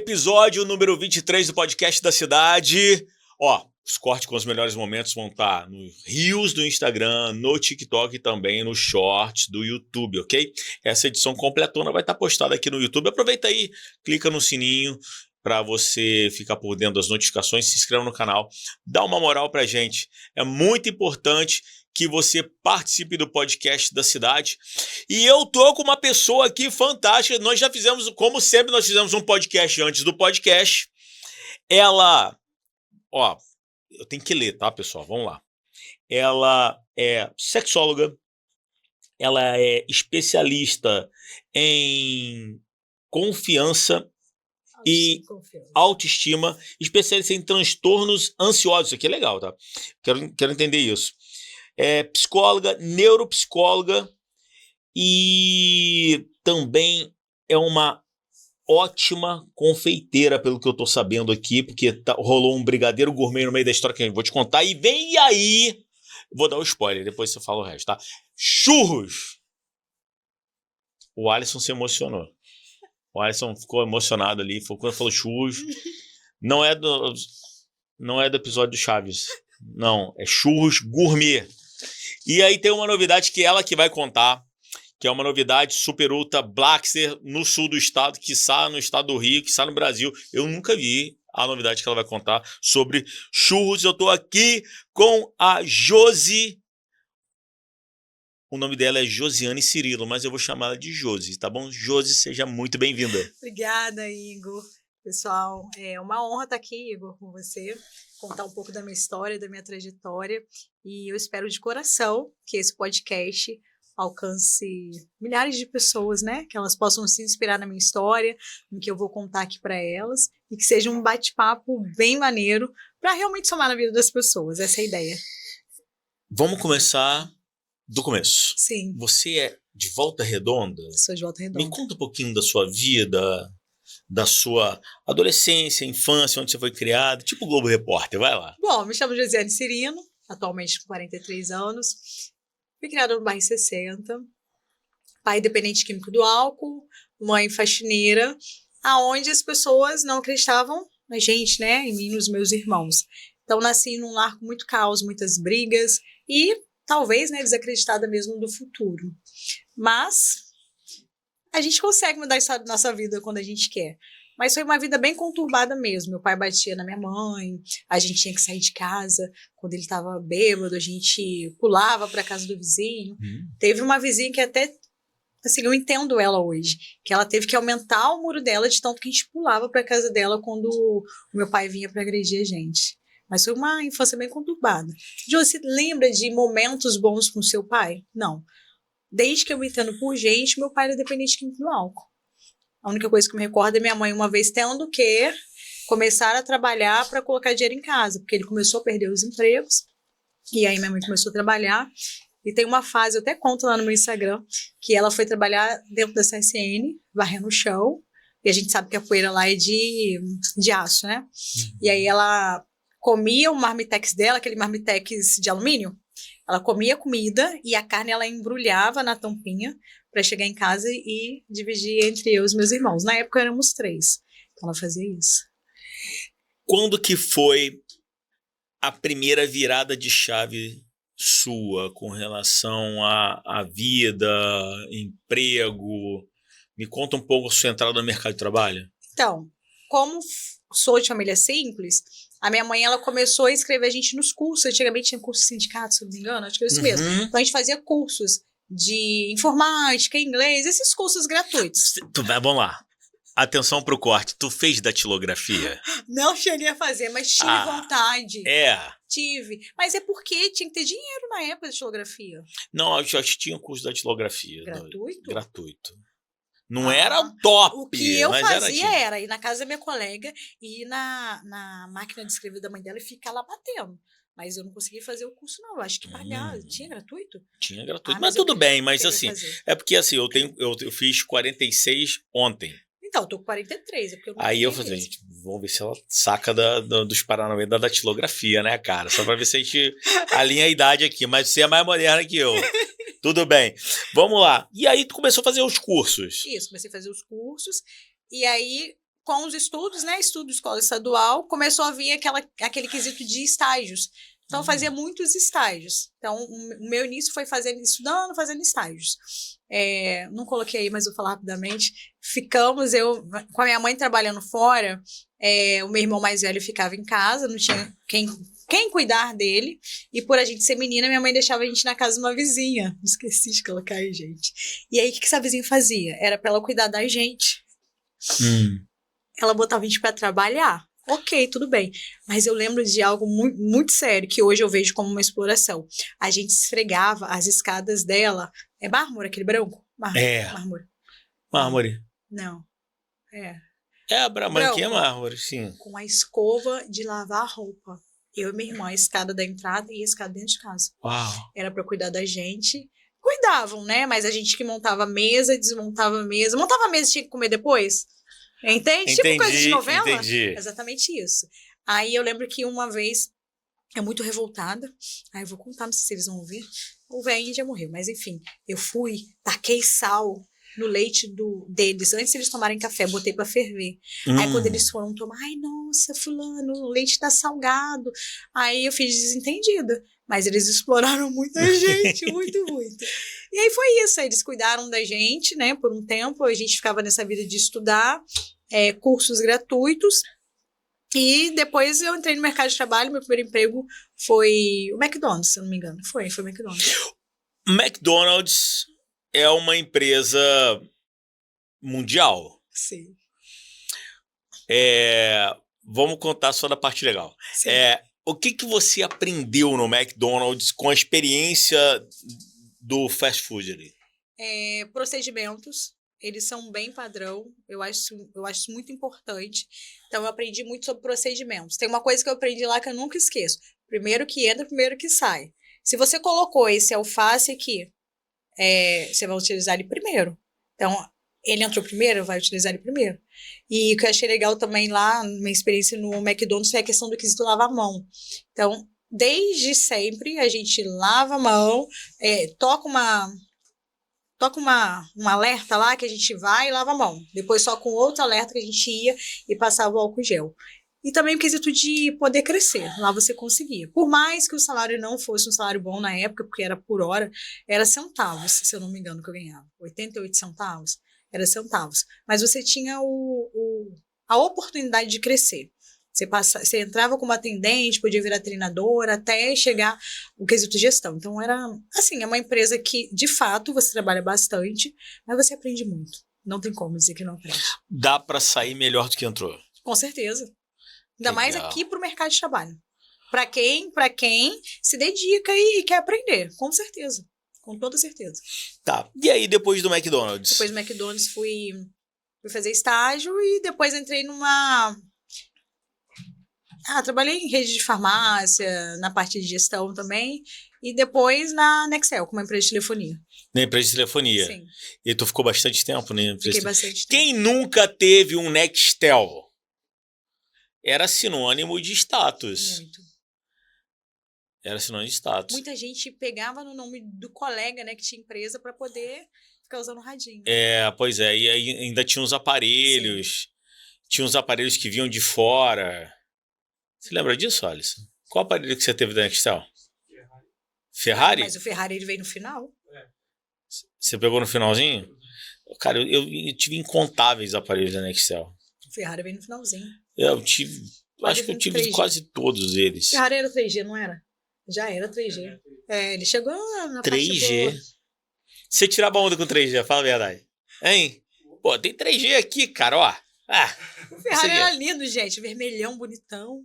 Episódio número 23 do podcast da cidade. Ó, os cortes com os melhores momentos vão estar nos Reels do Instagram, no TikTok e também no Shorts do YouTube, ok? Essa edição completona vai estar postada aqui no YouTube. Aproveita aí, clica no sininho para você ficar por dentro das notificações, se inscreva no canal, dá uma moral pra gente. É muito importante que você participe do podcast da cidade. E eu tô com uma pessoa aqui fantástica. Nós já fizemos, como sempre, nós fizemos um podcast antes do podcast. Ela, ó, eu tenho que ler, tá, pessoal? Vamos lá. Ela é sexóloga, ela é especialista em confiança e autoestima, especialista em transtornos ansiosos. Isso aqui é legal, tá? Quero entender isso. É psicóloga, neuropsicóloga e também é uma ótima confeiteira, pelo que eu tô sabendo aqui, porque rolou um brigadeiro gourmet no meio da história que eu vou te contar. E vem aí, vou dar o spoiler, depois você fala o resto, tá? Churros! O Alisson se emocionou. O Alisson ficou emocionado ali, quando falou churros. Não é do episódio do Chaves. Não, é churros gourmet. E aí tem uma novidade que ela que vai contar, que é uma novidade super ultra Blackster no sul do estado, quiçá no estado do Rio, quiçá no Brasil. Eu nunca vi a novidade que ela vai contar sobre churros. Eu tô aqui com a Josi. O nome dela é Josiane Cirilo, mas eu vou chamar ela de Josi, tá bom? Josi, seja muito bem-vinda. Obrigada, Igor. Pessoal, é uma honra estar aqui, Igor, com você, contar um pouco da minha história, da minha trajetória, e eu espero de coração que esse podcast alcance milhares de pessoas, né? Que elas possam se inspirar na minha história, no que eu vou contar aqui para elas, e que seja um bate-papo bem maneiro para realmente somar na vida das pessoas. Essa é a ideia. Vamos começar do começo. Sim. Você é de Volta Redonda? Sou de Volta Redonda. Me conta um pouquinho da sua vida, da sua adolescência, infância, onde você foi criado, tipo Globo Repórter, vai lá. Bom, me chamo Josiane Cirino, atualmente com 43 anos. Fui criada no bairro 60. Pai dependente químico do álcool, mãe faxineira, aonde as pessoas não acreditavam na gente, né, em mim e nos meus irmãos. Então, nasci num lar com muito caos, muitas brigas e talvez, né, desacreditada mesmo do futuro. Mas a gente consegue mudar isso na nossa vida quando a gente quer. Mas foi uma vida bem conturbada mesmo. Meu pai batia na minha mãe, a gente tinha que sair de casa. Quando ele estava bêbado, a gente pulava para a casa do vizinho. Teve uma vizinha que até, assim, eu entendo ela hoje, que ela teve que aumentar o muro dela de tanto que a gente pulava para a casa dela quando o meu pai vinha para agredir a gente. Mas foi uma infância bem conturbada. Você lembra de momentos bons com seu pai? Não. Desde que eu me entendo por gente, meu pai era dependente químico do álcool. A única coisa que eu me recordo é minha mãe uma vez tendo que começar a trabalhar para colocar dinheiro em casa, porque ele começou a perder os empregos, e aí minha mãe começou a trabalhar, e tem uma fase, eu até conto lá no meu Instagram, que ela foi trabalhar dentro da CSN, varrendo o chão, e a gente sabe que a poeira lá é de aço, né? E aí ela comia o marmitex dela, aquele marmitex de alumínio, ela comia comida e a carne ela embrulhava na tampinha para chegar em casa e dividir entre eu e os meus irmãos. Na época éramos 3, então ela fazia isso. Quando que foi a primeira virada de chave sua com relação à vida, emprego? Me conta um pouco a sua entrada no mercado de trabalho. Então, como sou de família simples, a minha mãe ela começou a inscrever a gente nos cursos. Antigamente tinha curso de sindicato, se não me engano, acho que é isso mesmo. Então a gente fazia cursos de informática, inglês, esses cursos gratuitos. Vamos lá. Atenção pro corte. Tu fez datilografia? Não cheguei a fazer, mas tive vontade. É. Tive. Mas é porque tinha que ter dinheiro na época de datilografia. Não, eu já tinha um curso de datilografia. Gratuito? Gratuito. Não era top. O que eu mas fazia era ir na casa da minha colega e ir na máquina de escrever da mãe dela e ficar lá batendo. Mas eu não consegui fazer o curso, não. Eu acho que pagar. Tinha gratuito? Tinha gratuito. Mas tudo bem, mas assim, é porque assim, eu fiz 46 ontem. Então, eu tô com 43. É porque eu não Aí eu falei, gente, vamos ver se ela saca dos Paranauê da datilografia, né, cara? Só pra ver se a gente alinha a idade aqui. Mas você é mais moderna que eu. Tudo bem. Vamos lá. E aí tu começou a fazer os cursos. Isso, comecei a fazer os cursos. E aí com os estudos, né? Estudo escola estadual, começou a vir aquele quesito de estágios. Então, eu fazia muitos estágios. Então, o meu início foi estudando, fazendo estágios. Não coloquei aí, mas vou falar rapidamente. Eu com a minha mãe trabalhando fora, o meu irmão mais velho ficava em casa, não tinha quem cuidar dele. E por a gente ser menina, minha mãe deixava a gente na casa de uma vizinha. Esqueci de colocar aí, gente. E aí, o que essa vizinha fazia? Era para ela cuidar da gente. Ela botava a gente para trabalhar. Ok, tudo bem. Mas eu lembro de algo muito, muito sério, que hoje eu vejo como uma exploração. A gente esfregava as escadas dela. É mármore, aquele branco? Mármore. Mármore. Não. A branquinha é Branco. mármore, sim. Com a escova de lavar roupa. Eu e minha irmã, a escada da entrada e a escada dentro de casa. Uau. Era para cuidar da gente. Cuidavam, né? Mas a gente que montava a mesa, desmontava a mesa. Montava a mesa e tinha que comer depois. Entende? Tipo coisa de novela? Entendi. Exatamente isso. Aí eu lembro que uma vez, eu muito revoltada, aí eu vou contar, não sei se eles vão ouvir, o velho já morreu, mas enfim, eu fui, taquei sal no leite deles, antes de eles tomarem café, botei pra ferver. Aí quando eles foram tomar, ai nossa, fulano, o leite tá salgado. Aí eu fiz desentendida. Mas eles exploraram muito a gente, muito, muito. E aí foi isso, aí eles cuidaram da gente, né, por um tempo, a gente ficava nessa vida de estudar, cursos gratuitos, e depois eu entrei no mercado de trabalho, meu primeiro emprego foi o McDonald's, se eu não me engano, foi o McDonald's. McDonald's é uma empresa mundial. Sim. Vamos contar só da parte legal. Sim. O que você aprendeu no McDonald's com a experiência do fast food ali? Procedimentos, eles são bem padrão, eu acho isso muito importante. Então, eu aprendi muito sobre procedimentos. Tem uma coisa que eu aprendi lá que eu nunca esqueço. Primeiro que entra, primeiro que sai. Se você colocou esse alface aqui, você vai utilizar ele primeiro. Então, ele entrou primeiro, vai utilizar ele primeiro. E o que eu achei legal também lá, minha experiência no McDonald's, foi a questão do quesito lavar a mão. Então, desde sempre, a gente lava a mão, toca um alerta lá que a gente vai e lava a mão. Depois só com outro alerta que a gente ia e passava o álcool gel. E também o quesito de poder crescer. Lá você conseguia. Por mais que o salário não fosse um salário bom na época, porque era por hora, era centavos, se eu não me engano, que eu ganhava. 88 centavos. Era centavos. Mas você tinha a oportunidade de crescer. Você entrava como atendente, podia virar treinadora, até chegar o quesito gestão. Então, era, assim, é uma empresa que, de fato, você trabalha bastante, mas você aprende muito. Não tem como dizer que não aprende. Dá para sair melhor do que entrou. Com certeza. Ainda mais aqui para o mercado de trabalho. Para quem se dedica e quer aprender, com certeza. Com toda certeza. Tá. E aí, depois do McDonald's? Depois do McDonald's, fui fazer estágio e depois entrei numa... trabalhei em rede de farmácia, na parte de gestão também, e depois na Nextel, como empresa de telefonia. Na empresa de telefonia? Sim. E tu ficou bastante tempo na empresa? Fiquei bastante tempo. Quem nunca teve um Nextel? Era sinônimo de status. Muito. Era sinônimo de status. Muita gente pegava no nome do colega, né, que tinha empresa, para poder ficar usando o radinho. Pois é. E aí ainda tinha uns aparelhos. Sim. Tinha uns aparelhos que vinham de fora. Você lembra disso, Alisson? Qual aparelho que você teve da Nextel? Ferrari? Mas o Ferrari ele veio no final. Você pegou no finalzinho? Cara, eu tive incontáveis aparelhos da Nextel. O Ferrari veio no finalzinho. Acho que eu tive 3G. Quase todos eles. O Ferrari era 3G, não era? Já era 3G. Ele chegou na 3G. Você tirava onda com 3G, fala a verdade. Hein? Pô, tem 3G aqui, cara, ó. O Ferrari era lindo, gente. Vermelhão, bonitão.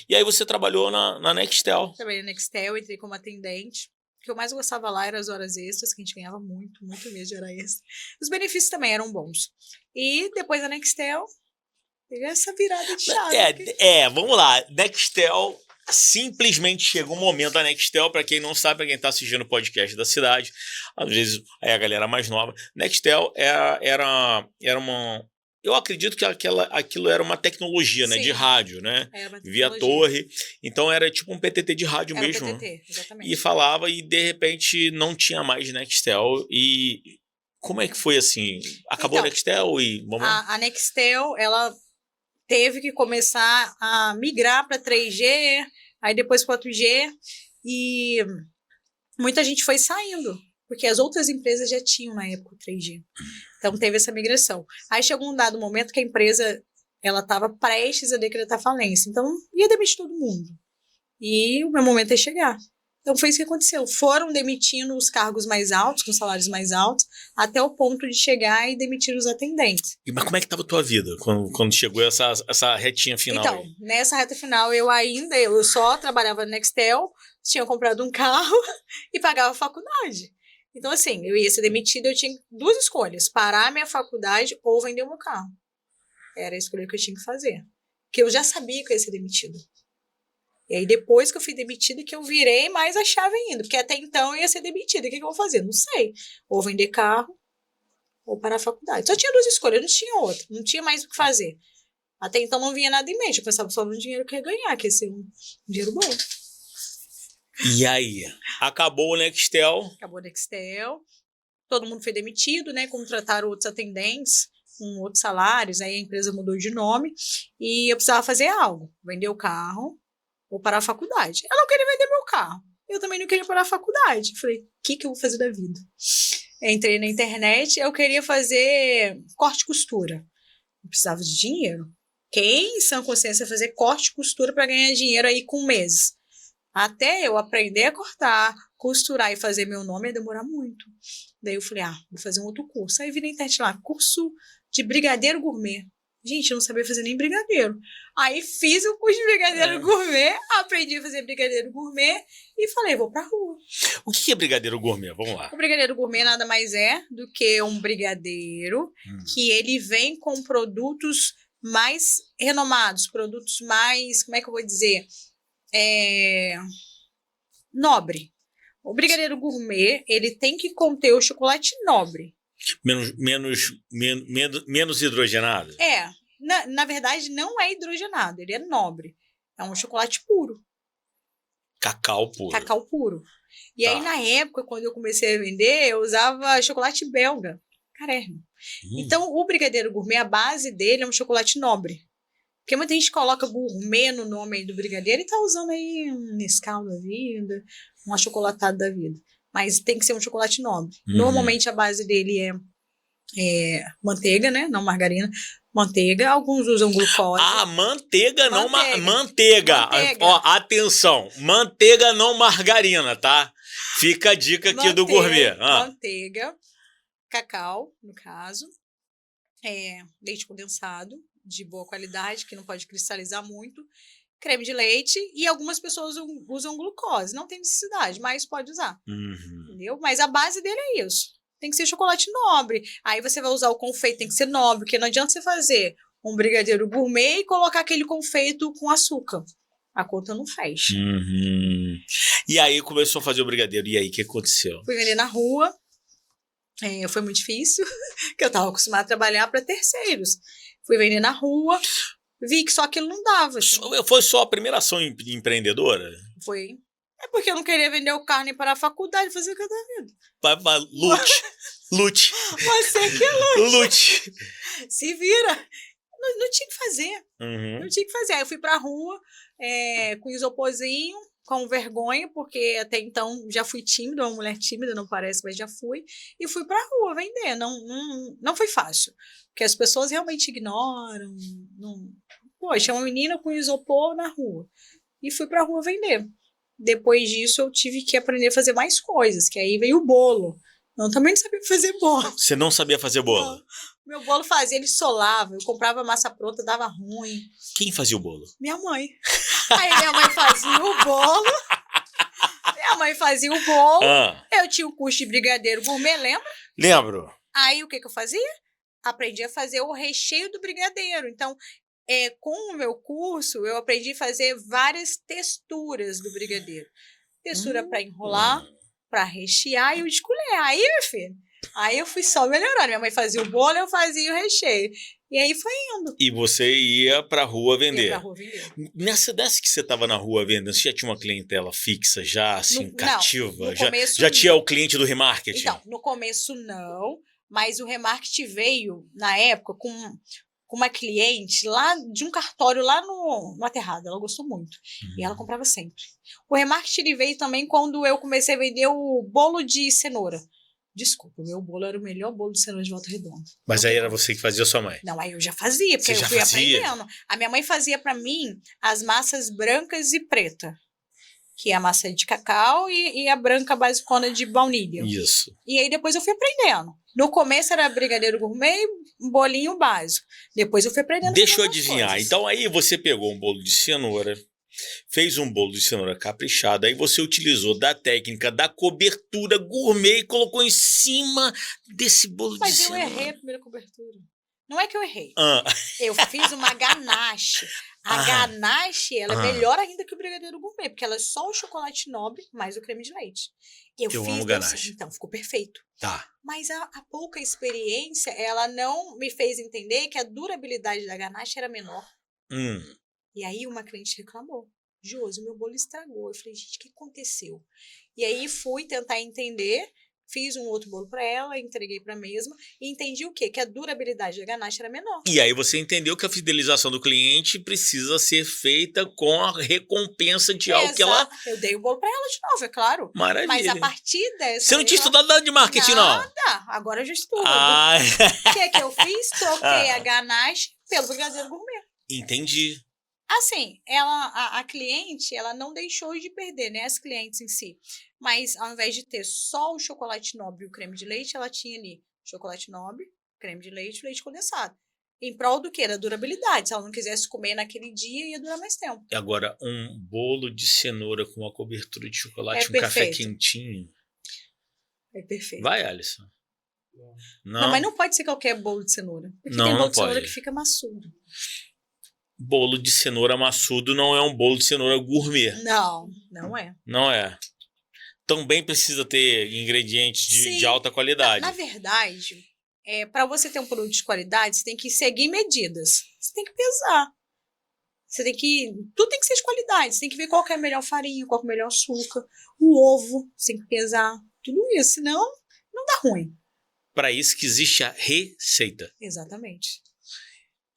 E aí você trabalhou na Nextel. Trabalhei na Nextel, entrei como atendente. O que eu mais gostava lá eram as horas extras, que a gente ganhava muito, muito mesmo de hora extra. Os benefícios também eram bons. E depois da Nextel, teve essa virada de chave. Vamos lá. Nextel, simplesmente chegou um momento da Nextel, para quem não sabe, para quem está assistindo o podcast da cidade, às vezes é a galera mais nova. Nextel era uma... Eu acredito que aquilo era uma tecnologia, né, de rádio, né? Via torre. Então era tipo um PTT de rádio era mesmo. PTT, exatamente. E falava e de repente não tinha mais Nextel e Como é que foi assim? Acabou Então, a Nextel e... Vamos lá. A Nextel, ela teve que começar a migrar para 3G, aí depois 4G, e muita gente foi saindo, porque as outras empresas já tinham na época o 3G. Então teve essa migração. Aí chegou um dado momento que a empresa ela estava prestes a decretar falência, então ia demitir todo mundo. E o meu momento ia chegar. Então foi isso que aconteceu. Foram demitindo os cargos mais altos, com salários mais altos, até o ponto de chegar e demitir os atendentes. Mas como é que estava a tua vida quando chegou essa retinha final? Então, aí? nessa reta final, eu só trabalhava na Nextel, tinha comprado um carro e pagava a faculdade. Então, assim, eu ia ser demitida, eu tinha duas escolhas: parar a minha faculdade ou vender o meu carro. Era a escolha que eu tinha que fazer. Porque eu já sabia que eu ia ser demitida. E aí, depois que eu fui demitida, que eu virei mais a chave ainda. Porque até então eu ia ser demitida. O que eu vou fazer? Não sei. Ou vender carro, ou parar a faculdade. Só tinha duas escolhas, não tinha outra. Não tinha mais o que fazer. Até então não vinha nada em mente. Eu pensava só no dinheiro que eu ia ganhar, que ia ser um dinheiro bom. E aí? Acabou o Nextel. Acabou a Nextel. Todo mundo foi demitido, né? Contrataram outros atendentes com outros salários. Aí a empresa mudou de nome. E eu precisava fazer algo. Vender o carro ou parar a faculdade. Eu não queria vender meu carro. Eu também não queria parar a faculdade. Falei, o que eu vou fazer da vida? Entrei na internet. Eu queria fazer corte e costura. Eu precisava de dinheiro. Quem, em sã consciência, fazer corte e costura para ganhar dinheiro aí com meses? Até eu aprender a cortar, costurar e fazer meu nome ia demorar muito. Daí eu falei, vou fazer um outro curso. Aí vi na internet lá, curso de brigadeiro gourmet. Gente, eu não sabia fazer nem brigadeiro. Aí fiz o curso de brigadeiro gourmet, aprendi a fazer brigadeiro gourmet e falei, vou pra rua. O que é brigadeiro gourmet? Vamos lá. O brigadeiro gourmet nada mais é do que um brigadeiro que ele vem com produtos mais renomados, produtos mais, como é que eu vou dizer? Nobre. O brigadeiro gourmet, ele tem que conter o chocolate nobre. Menos hidrogenado? Na verdade, não é hidrogenado, ele é nobre. É um chocolate puro. Cacau puro. Cacau puro. E aí, na época, quando eu comecei a vender, eu usava chocolate belga, Carérrimo. Então, o brigadeiro gourmet, a base dele é um chocolate nobre. Porque muita gente coloca gourmet no nome aí do brigadeiro e tá usando aí um Nescau da vida, um achocolatado da vida. Mas tem que ser um chocolate nobre. Normalmente a base dele é manteiga, né? Não margarina. Manteiga. Alguns usam glucose. Manteiga, não manteiga. Ó, atenção. Manteiga, não margarina, tá? Fica a dica aqui do gourmet. Manteiga, cacau, no caso. Leite condensado de boa qualidade, que não pode cristalizar muito, creme de leite, e algumas pessoas usam glucose. Não tem necessidade, mas pode usar. Entendeu? Mas a base dele é isso. Tem que ser chocolate nobre. Aí você vai usar o confeito, tem que ser nobre, porque não adianta você fazer um brigadeiro gourmet e colocar aquele confeito com açúcar. A conta não fecha. E aí começou a fazer o brigadeiro. E aí, o que aconteceu? Fui vender na rua. Foi muito difícil, porque eu estava acostumada a trabalhar para terceiros. Fui vender na rua, vi que só aquilo não dava. Assim. Foi só a primeira ação empreendedora? Foi. É porque eu não queria vender o carro nem para a faculdade, fazer o que eu tava vendo. Lute. Você que lute. Lute. Se vira. Não tinha que fazer. Não tinha que fazer. Aí eu fui pra rua com isoporzinho, com vergonha, porque até então já fui tímida, uma mulher tímida, não parece, mas já fui. E fui pra rua vender. Não foi fácil. Porque as pessoas realmente ignoram. Poxa, é uma menina com isopor na rua. E fui pra rua vender. Depois disso, eu tive que aprender a fazer mais coisas, que aí veio o bolo. Eu também não sabia fazer bolo. Você não sabia fazer bolo? Não. Meu bolo fazia, ele solava. Eu comprava massa pronta, dava ruim. Quem fazia o bolo? Minha mãe. Aí minha mãe fazia o bolo. Eu tinha o curso de brigadeiro gourmet, lembra? Lembro. Aí o que eu fazia? Aprendi a fazer o recheio do brigadeiro. Então, com o meu curso, eu aprendi a fazer várias texturas do brigadeiro. Textura para enrolar, para rechear e o de colher. Aí, meu filho, aí eu fui só melhorando. Minha mãe fazia o bolo, eu fazia o recheio. E aí foi indo. E você ia pra rua vender? Ia pra rua vender. Dessa que você tava na rua vendendo, você já tinha uma clientela fixa, já assim, cativa? No começo, já tinha o cliente do remarketing? Então, no começo não. Mas o remarketing veio, na época, com uma cliente lá de um cartório lá no Aterrado. Ela gostou muito. E ela comprava sempre. O remarketing ele veio também quando eu comecei a vender o bolo de cenoura. Desculpa, o meu bolo era o melhor bolo de cenoura de Volta Redonda. Mas aí era você que fazia ou sua mãe? Não, aí eu já fazia, porque Você eu já fui fazia? aprendendo. A minha mãe fazia para mim as massas brancas e preta, que é a massa de cacau e a branca basicona de baunilha. Isso. E aí depois eu fui aprendendo. No começo era brigadeiro gourmet, um bolinho básico. Depois eu fui aprendendo. Deixa eu outras adivinhar. coisas. Então aí você pegou um bolo de cenoura, fez um bolo de cenoura caprichado, aí você utilizou da técnica da cobertura gourmet e colocou em cima desse bolo Mas de eu cenoura. errei a primeira cobertura. Não é que eu errei. Ah, Eu fiz uma ganache. A Ah. ganache, ela Ah. é melhor ainda que o brigadeiro gourmet, porque ela é só o chocolate nobre mais o creme de leite. Eu fiz, amo deu ganache. certo. Então, ficou perfeito. tá. Mas a pouca experiência, ela não me fez entender que a durabilidade da ganache era menor. E aí uma cliente reclamou. Josi, meu bolo estragou. Eu falei, gente, o que aconteceu? E aí fui tentar entender, fiz um outro bolo para ela, entreguei para a mesma e entendi o quê? Que a durabilidade da ganache era menor. E aí você entendeu que a fidelização do cliente precisa ser feita com a recompensa de algo que ela... Exato. Eu dei o bolo para ela de novo, é claro. Maravilha. Mas a partir dessa... Você não tinha estudado nada de marketing, não? Nada. Agora eu já estudo. Ah, O que eu fiz? Troquei a ganache pelo brigadeiro gourmet. entendi. Assim, a cliente, ela não deixou de perder, né? As clientes em si. Mas ao invés de ter só o chocolate nobre e o creme de leite, ela tinha ali chocolate nobre, creme de leite e leite condensado. Em prol do quê? Da durabilidade. Se ela não quisesse comer naquele dia, ia durar mais tempo. E agora, um bolo de cenoura com uma cobertura de chocolate, É um café perfeito. quentinho. É perfeito. Vai, Alisson. Não, mas não pode ser qualquer bolo de cenoura. Porque Não, tem bolo não de cenoura pode. que fica maçudo. Bolo de cenoura maçudo não é um bolo de cenoura gourmet. Não, não é. Não é. Também precisa ter ingredientes de Sim. alta qualidade. Na verdade, para você ter um produto de qualidade, você tem que seguir medidas. Você tem que pesar. Tudo tem que ser de qualidade. Você tem que ver qual que é a melhor farinha, qual que é o melhor açúcar. O ovo, você tem que pesar. Tudo isso, senão não dá ruim. Para isso que existe a receita. Exatamente.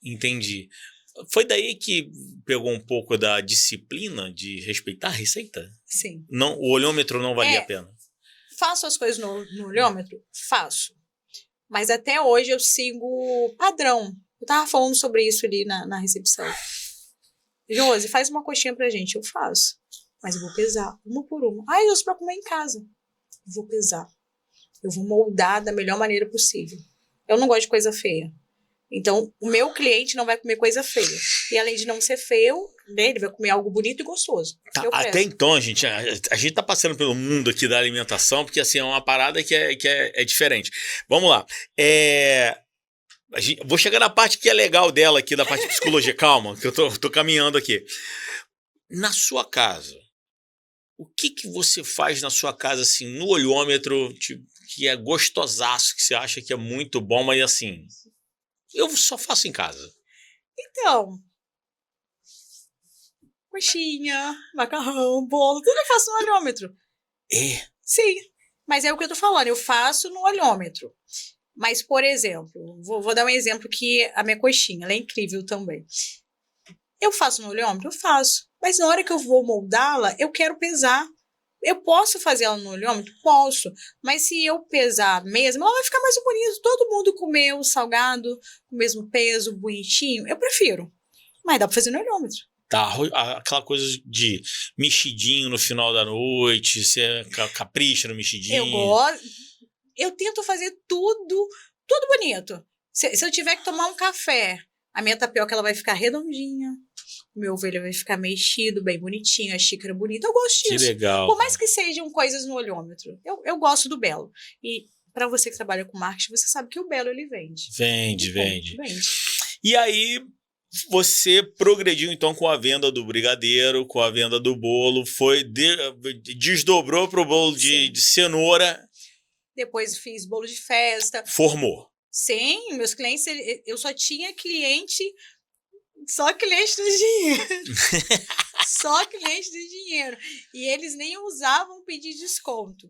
Entendi. Foi daí que pegou um pouco da disciplina de respeitar a receita? Sim. Não, o olhômetro não valia a pena. Faço as coisas no olhômetro? Faço. Mas até hoje eu sigo padrão. Eu tava falando sobre isso ali na recepção. Josi, faz uma coxinha pra gente. Eu faço. Mas eu vou pesar uma por uma. Eu uso pra comer em casa. Eu vou pesar. Eu vou moldar da melhor maneira possível. Eu não gosto de coisa feia. Então, o meu cliente não vai comer coisa feia. E além de não ser feio, né, ele vai comer algo bonito e gostoso. Tá, até então, gente, a gente tá passando pelo mundo aqui da alimentação, porque assim, é uma parada que é diferente. Vamos lá. Vou chegar na parte que é legal dela aqui, da parte de psicologia. Calma, que eu tô caminhando aqui. Na sua casa, o que você faz na sua casa, assim, no olhômetro, tipo, que é gostosaço, que você acha que é muito bom, mas assim... Eu só faço em casa. Então, coxinha, macarrão, bolo, tudo eu faço no olhômetro. É? Sim, mas é o que eu tô falando, eu faço no olhômetro. Mas, por exemplo, vou dar um exemplo que a minha coxinha, ela é incrível também. Eu faço no olhômetro? Eu faço. Mas na hora que eu vou moldá-la, eu quero pesar. Eu posso fazer ela no olhômetro? Posso. Mas se eu pesar mesmo, ela vai ficar mais bonita. Todo mundo comeu salgado, com o mesmo peso, bonitinho. Eu prefiro. Mas dá pra fazer no olhômetro. Tá, aquela coisa de mexidinho no final da noite, você capricha no mexidinho. Eu gosto. Eu tento fazer tudo bonito. Se eu tiver que tomar um café, a minha tapioca ela vai ficar redondinha. O meu ovelha vai ficar mexido, bem bonitinho, a xícara bonita. Eu gosto disso. Que legal. Por mais que sejam coisas no olhômetro. Eu gosto do belo. E para você que trabalha com marketing, você sabe que o belo ele vende. Vende. E aí, você progrediu então com a venda do brigadeiro, com a venda do bolo, desdobrou pro bolo de cenoura. Depois fiz bolo de festa. Formou. Sim, meus clientes, eu só tinha cliente... Só cliente do dinheiro. Só cliente do dinheiro. E eles nem usavam pedir desconto.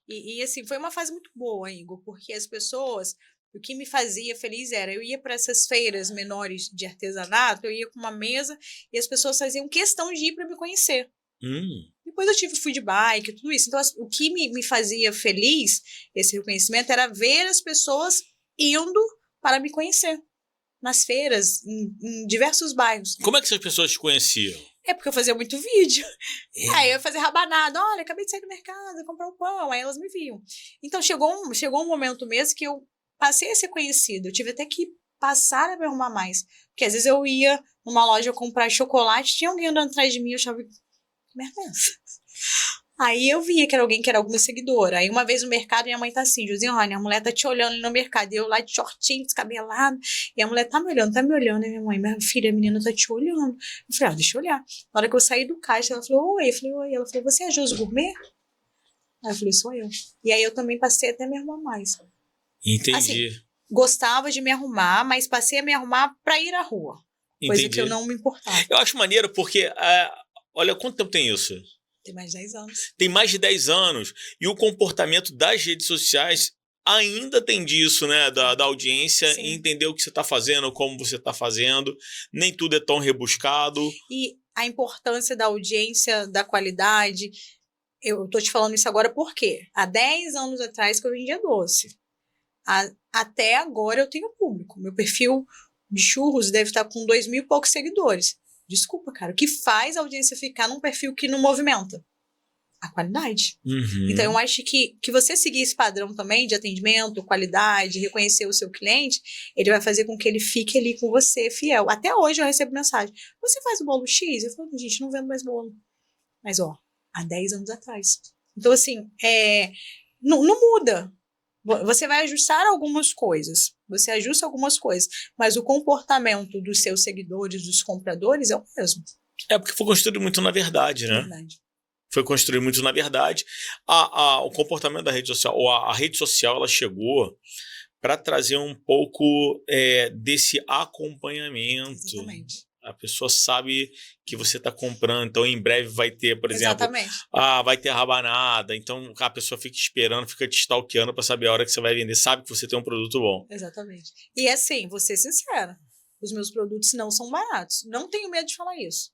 E assim, foi uma fase muito boa, Igor, porque as pessoas O que me fazia feliz era, eu ia para essas feiras menores de artesanato, eu ia com uma mesa e as pessoas faziam questão de ir para me conhecer. Depois eu tive food bike, tudo isso. Então, o que me fazia feliz, esse reconhecimento, era ver as pessoas indo para me conhecer nas feiras, em diversos bairros. Como é que essas pessoas te conheciam? É porque eu fazia muito vídeo. Aí eu ia fazer rabanada. Olha, acabei de sair do mercado, vou comprar um pão. Aí elas me viam. Então chegou um momento mesmo que eu passei a ser conhecida. Eu tive até que passar a me arrumar mais. Porque às vezes eu ia numa loja comprar chocolate, tinha alguém andando atrás de mim, eu achava, que merda é essa? Aí eu via que era alguém que era alguma seguidora. Aí uma vez no mercado, minha mãe tá assim, Josiane, a mulher tá te olhando ali no mercado. E eu lá de shortinho, descabelado. E a mulher tá me olhando. E minha mãe, minha filha, a menina tá te olhando. Eu falei, deixa eu olhar. Na hora que eu saí do caixa, ela falou, oi. Eu falei, oi. Ela falou, você é Josi Gourmet? Aí eu falei, sou eu. E aí eu também passei até a me arrumar mais. Entendi. Assim, gostava de me arrumar, mas passei a me arrumar pra ir à rua. Coisa que eu não me importava. Eu acho maneiro porque, olha, quanto tempo tem isso? Tem mais de 10 anos. Tem mais de 10 anos. E o comportamento das redes sociais ainda tem disso, né? Da audiência, Sim. entender o que você está fazendo, como você está fazendo. Nem tudo é tão rebuscado. E a importância da audiência, da qualidade. Eu tô te falando isso agora porque há 10 anos atrás que eu vendia doce. Até agora eu tenho público. Meu perfil de churros deve estar com 2.000 e poucos seguidores. Desculpa, cara. O que faz a audiência ficar num perfil que não movimenta? A qualidade. Então, eu acho que você seguir esse padrão também de atendimento, qualidade, reconhecer o seu cliente, ele vai fazer com que ele fique ali com você, fiel. Até hoje eu recebo mensagem. Você faz o bolo X? Eu falo, gente, não vendo mais bolo. Mas, há 10 anos atrás. Então, assim, não muda. Você vai ajustar algumas coisas, você ajusta algumas coisas, mas o comportamento dos seus seguidores, dos compradores, é o mesmo. É porque foi construído muito na verdade, né? Verdade. Foi construído muito na verdade. O comportamento da rede social, ou a rede social, ela chegou para trazer um pouco desse acompanhamento. Exatamente. A pessoa sabe que você está comprando, então em breve vai ter, por exemplo, Exatamente. vai ter rabanada, então a pessoa fica esperando, fica te stalkeando para saber a hora que você vai vender, sabe que você tem um produto bom. Exatamente. E assim, vou ser sincera, os meus produtos não são baratos. Não tenho medo de falar isso.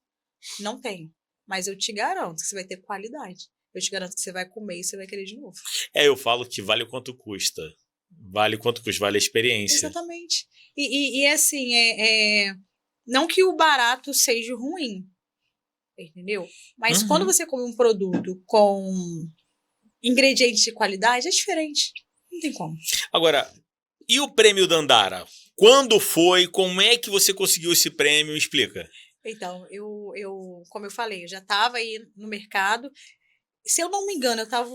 Não tenho. Mas eu te garanto que você vai ter qualidade. Eu te garanto que você vai comer e você vai querer de novo. Eu falo que vale o quanto custa. Vale quanto custa, vale a experiência. Exatamente. E assim, não que o barato seja ruim, entendeu? Mas quando você come um produto com ingredientes de qualidade, é diferente. Não tem como. Agora, e o prêmio Dandara? Quando foi? Como é que você conseguiu esse prêmio? Me explica. Então, como eu falei, eu já estava aí no mercado. Se eu não me engano, eu estava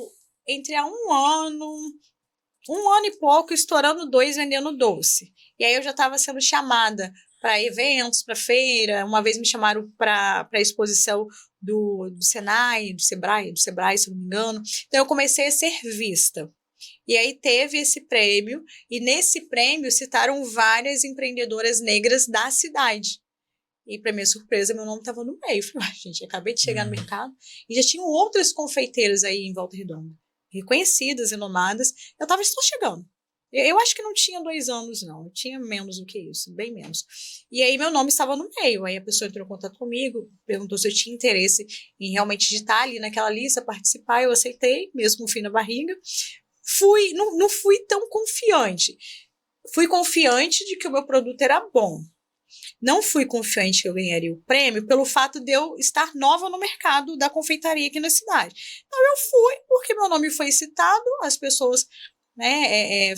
entre há um ano e pouco, estourando 2, vendendo doce. E aí eu já estava sendo chamada para eventos, para feira. Uma vez me chamaram para a exposição do Senai, do Sebrae, se eu não me engano. Então eu comecei a ser vista. E aí teve esse prêmio, e nesse prêmio citaram várias empreendedoras negras da cidade. E, para minha surpresa, meu nome estava no meio. Eu falei, gente, acabei de chegar no mercado. E já tinham outras confeiteiras aí em Volta Redonda, reconhecidas e nomadas. Eu estava só chegando. Eu acho que não tinha 2 anos, não. Eu tinha menos do que isso, bem menos. E aí meu nome estava no meio. Aí a pessoa entrou em contato comigo, perguntou se eu tinha interesse em realmente de estar ali naquela lista, participar. Eu aceitei, mesmo com o fio na barriga. Não fui tão confiante. Fui confiante de que o meu produto era bom. Não fui confiante que eu ganharia o prêmio pelo fato de eu estar nova no mercado da confeitaria aqui na cidade. Então, eu fui porque meu nome foi citado, as pessoas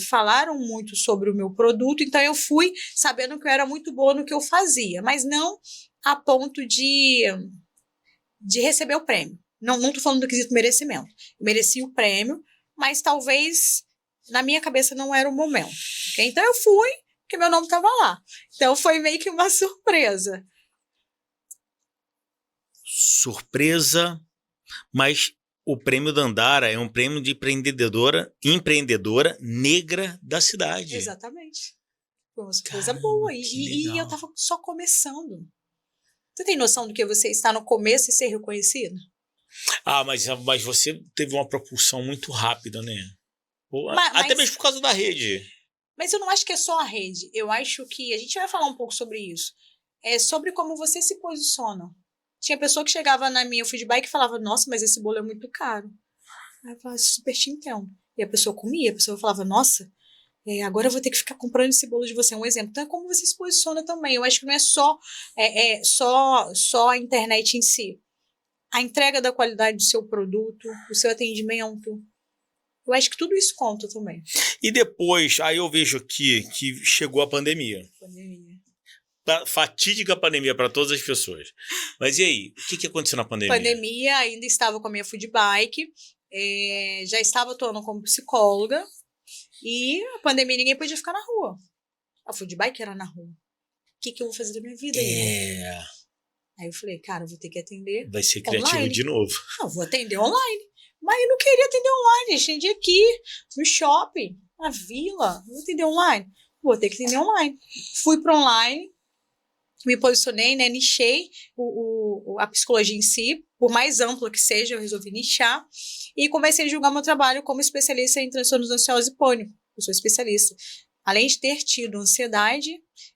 falaram muito sobre o meu produto, então eu fui sabendo que eu era muito boa no que eu fazia, mas não a ponto de receber o prêmio. Não estou falando do quesito merecimento. Eu mereci o prêmio, mas talvez na minha cabeça não era o momento. Okay? Então, eu fui porque meu nome estava lá. Então, foi meio que uma surpresa. Surpresa, mas o prêmio Dandara é um prêmio de empreendedora negra da cidade. Exatamente. Foi uma surpresa boa. E eu estava só começando. Você tem noção do que você está no começo e ser reconhecido? Mas você teve uma propulsão muito rápida, né? Até mesmo por causa da rede. Mas eu não acho que é só a rede. Eu acho que a gente vai falar um pouco sobre isso. É sobre como você se posiciona. Tinha pessoa que chegava na minha food bike e falava, nossa, mas esse bolo é muito caro. Aí eu falava, super te entendo. E a pessoa comia, a pessoa falava, nossa, agora eu vou ter que ficar comprando esse bolo de você. É um exemplo. Então é como você se posiciona também. Eu acho que não é só a internet em si. A entrega da qualidade do seu produto, o seu atendimento. Eu acho que tudo isso conta também. E depois, aí eu vejo aqui que chegou a pandemia. Fatídica pandemia para todas as pessoas. Mas e aí? O que aconteceu na pandemia? Pandemia, ainda estava com a minha food bike, já estava atuando como psicóloga, e a pandemia ninguém podia ficar na rua. A food bike era na rua. O que eu vou fazer da minha vida? Aí eu falei, cara, eu vou ter que atender. Vai ser criativo online. De novo. Não, vou atender online. Mas eu não queria atender online. A gente aqui no shopping, na vila. Vou atender online. Vou ter que atender online. Fui para online. Me posicionei, né, nichei a psicologia em si, por mais ampla que seja, eu resolvi nichar, e comecei a julgar meu trabalho como especialista em transtornos ansiosos e pânico. Eu sou especialista. Além de ter tido ansiedade,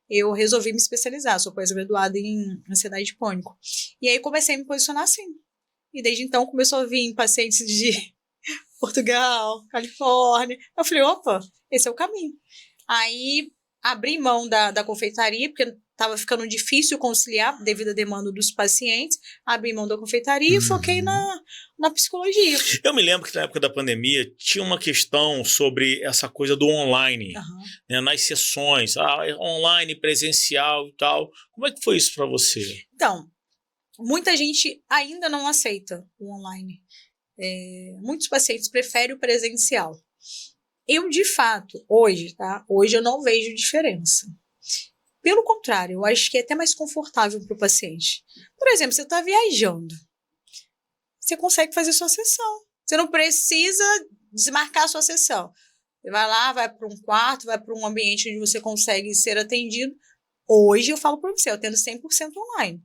eu resolvi me especializar, sou pós-graduada em ansiedade e pânico. E aí comecei a me posicionar assim. E desde então começou a vir pacientes de Portugal, Califórnia. Eu falei, opa, esse é o caminho. Aí abri mão da confeitaria, porque estava ficando difícil conciliar devido à demanda dos pacientes. Abri mão da confeitaria e foquei na psicologia. Eu me lembro que na época da pandemia tinha uma questão sobre essa coisa do online, né, nas sessões, online, presencial e tal. Como é que foi isso para você? Então, muita gente ainda não aceita o online. Muitos pacientes preferem o presencial. Eu, de fato, hoje eu não vejo diferença. Pelo contrário, eu acho que é até mais confortável para o paciente. Por exemplo, você está viajando, você consegue fazer sua sessão. Você não precisa desmarcar a sua sessão. Você vai lá, vai para um quarto, vai para um ambiente onde você consegue ser atendido. Hoje eu falo para você, eu atendo 100% online.